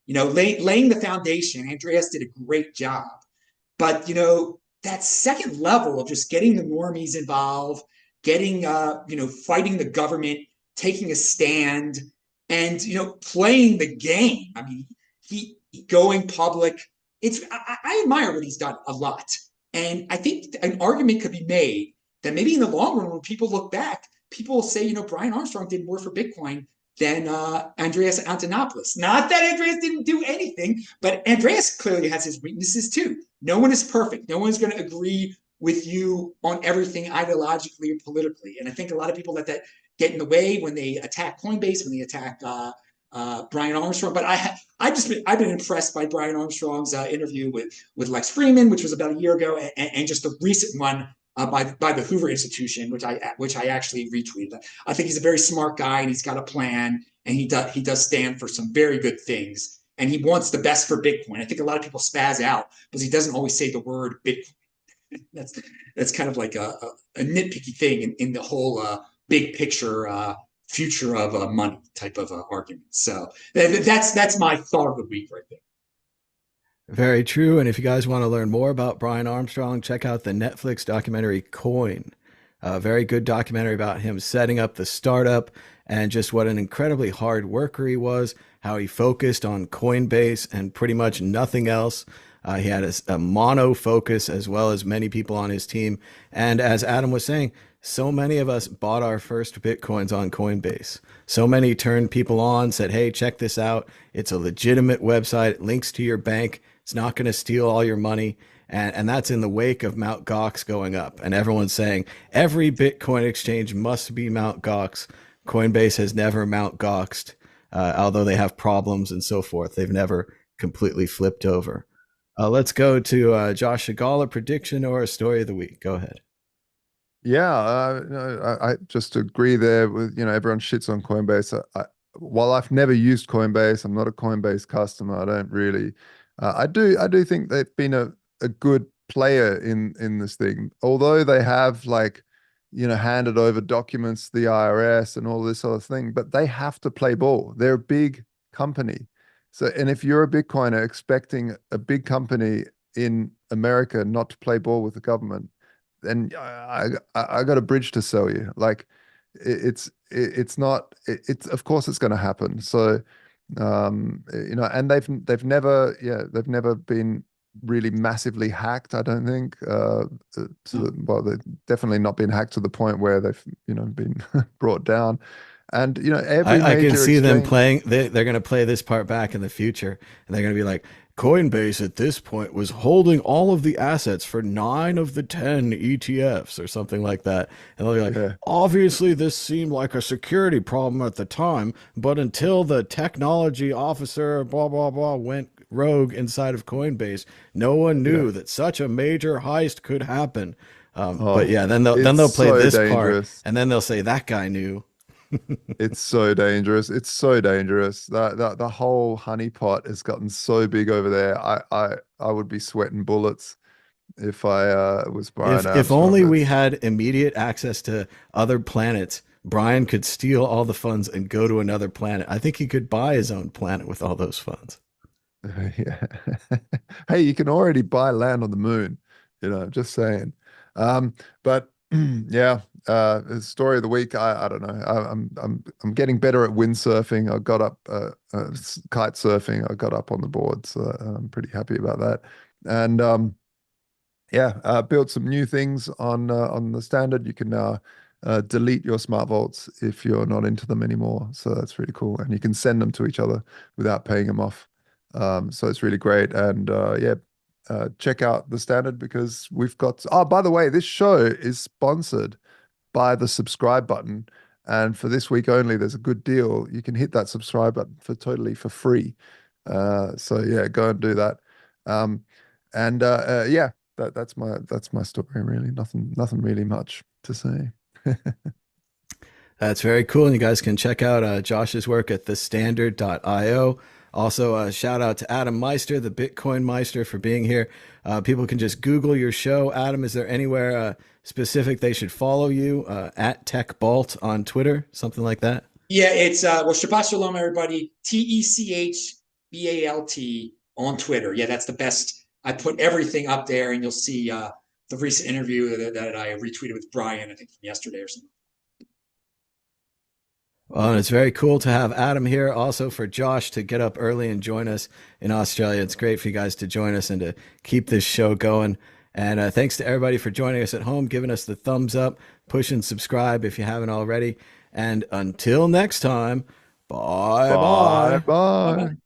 Laying the foundation, Andreas did a great job. But, that second level of just getting the normies involved, getting, fighting the government, taking a stand, and, playing the game. I mean, he going public. I admire what he's done a lot. And I think an argument could be made that maybe in the long run, when people look back, people will say, Brian Armstrong did more for Bitcoin than Andreas Antonopoulos. Not that Andreas didn't do anything, but Andreas clearly has his weaknesses too. No one is perfect. No one's going to agree with you on everything ideologically or politically. And I think a lot of people let that get in the way when they attack Coinbase, when they attack Brian Armstrong. But I've been impressed by Brian Armstrong's interview with Lex Fridman, which was about a year ago, and just the recent one by the Hoover Institution, which I actually retweeted. I think he's a very smart guy, and he's got a plan, and he does stand for some very good things, and he wants the best for Bitcoin. I think a lot of people spaz out because he doesn't always say the word Bitcoin. That's kind of like a nitpicky thing in the whole big picture future of money type of argument. So that's my thought of the week right there. Very true. And if you guys want to learn more about Brian Armstrong, check out the Netflix documentary Coin. A very good documentary about him setting up the startup and just what an incredibly hard worker he was, how he focused on Coinbase and pretty much nothing else. He had a mono focus, as well as many people on his team. And as Adam was saying, so many of us bought our first Bitcoins on Coinbase. So many turned people on, said, hey, check this out. It's a legitimate website. It links to your bank. It's not going to steal all your money. And that's in the wake of Mt. Gox going up. And everyone's saying every Bitcoin exchange must be Mt. Gox. Coinbase has never Mt. Goxed, although they have problems and so forth. They've never completely flipped over. Let's go to Josh Segal, a prediction or a story of the week. Go ahead. Yeah, I just agree there with, everyone shits on Coinbase. While I've never used Coinbase, I'm not a Coinbase customer. I don't really, I do think they've been a good player in this thing. Although they have like, handed over documents to the IRS and all this sort of thing, but they have to play ball. They're a big company. So, and if you're a Bitcoiner expecting a big company in America not to play ball with the government, then I got a bridge to sell you. Like it's not it's of course it's going to happen. So and they've never been really massively hacked, I don't think. Well, they've definitely not been hacked to the point where they've been brought down. And every I can major see them exchange. playing. They're going to play this part back in the future, and they're going to be like, Coinbase at this point was holding all of the assets for 9 of the 10 ETFs or something like that. And they'll be like, Yeah. obviously this seemed like a security problem at the time, but until the technology officer, blah, blah, blah, went rogue inside of Coinbase, no one knew Yeah. that such a major heist could happen. But Oh, yeah, then they'll it's play so this part, dangerous. and then they'll say that guy knew. It's so dangerous. It's so dangerous. The whole honeypot has gotten so big over there. I would be sweating bullets if I was Brian If Armstrong. only we That's had immediate access to other planets, Brian could steal all the funds and go to another planet. I think he could buy his own planet with all those funds. yeah. Hey, you can already buy land on the moon, just saying. But yeah, the story of the week, I don't know. I'm getting better at windsurfing. I got up kite surfing. I got up on the board, so I'm pretty happy about that. And yeah, built some new things on the standard. You can now delete your smart vaults if you're not into them anymore. So that's really cool, and you can send them to each other without paying them off. So it's really great. And yeah, check out the standard because we've got. Oh, by the way, this show is sponsored by the subscribe button. And for this week only, there's a good deal. You can hit that subscribe button for free. So yeah, go and do that. Um, and yeah, that's my story really. Nothing really much to say. That's very cool. And you guys can check out Josh's work at thestandard.io. Also, shout out to Adam Meister, the Bitcoin Meister, for being here. People can just Google your show. Adam, is there anywhere specific they should follow you? At TechBalt on Twitter, something like that? Yeah, it's well, Shabbat Shalom, everybody. TechBalt on Twitter. Yeah, that's the best. I put everything up there, and you'll see the recent interview that I retweeted with Brian, I think from yesterday or something. Well, and it's very cool to have Adam here. Also for Josh to get up early and join us in Australia. It's great for you guys to join us and to keep this show going. And thanks to everybody for joining us at home, giving us the thumbs up, push and subscribe if you haven't already. And until next time, bye Bye bye. Bye bye. bye.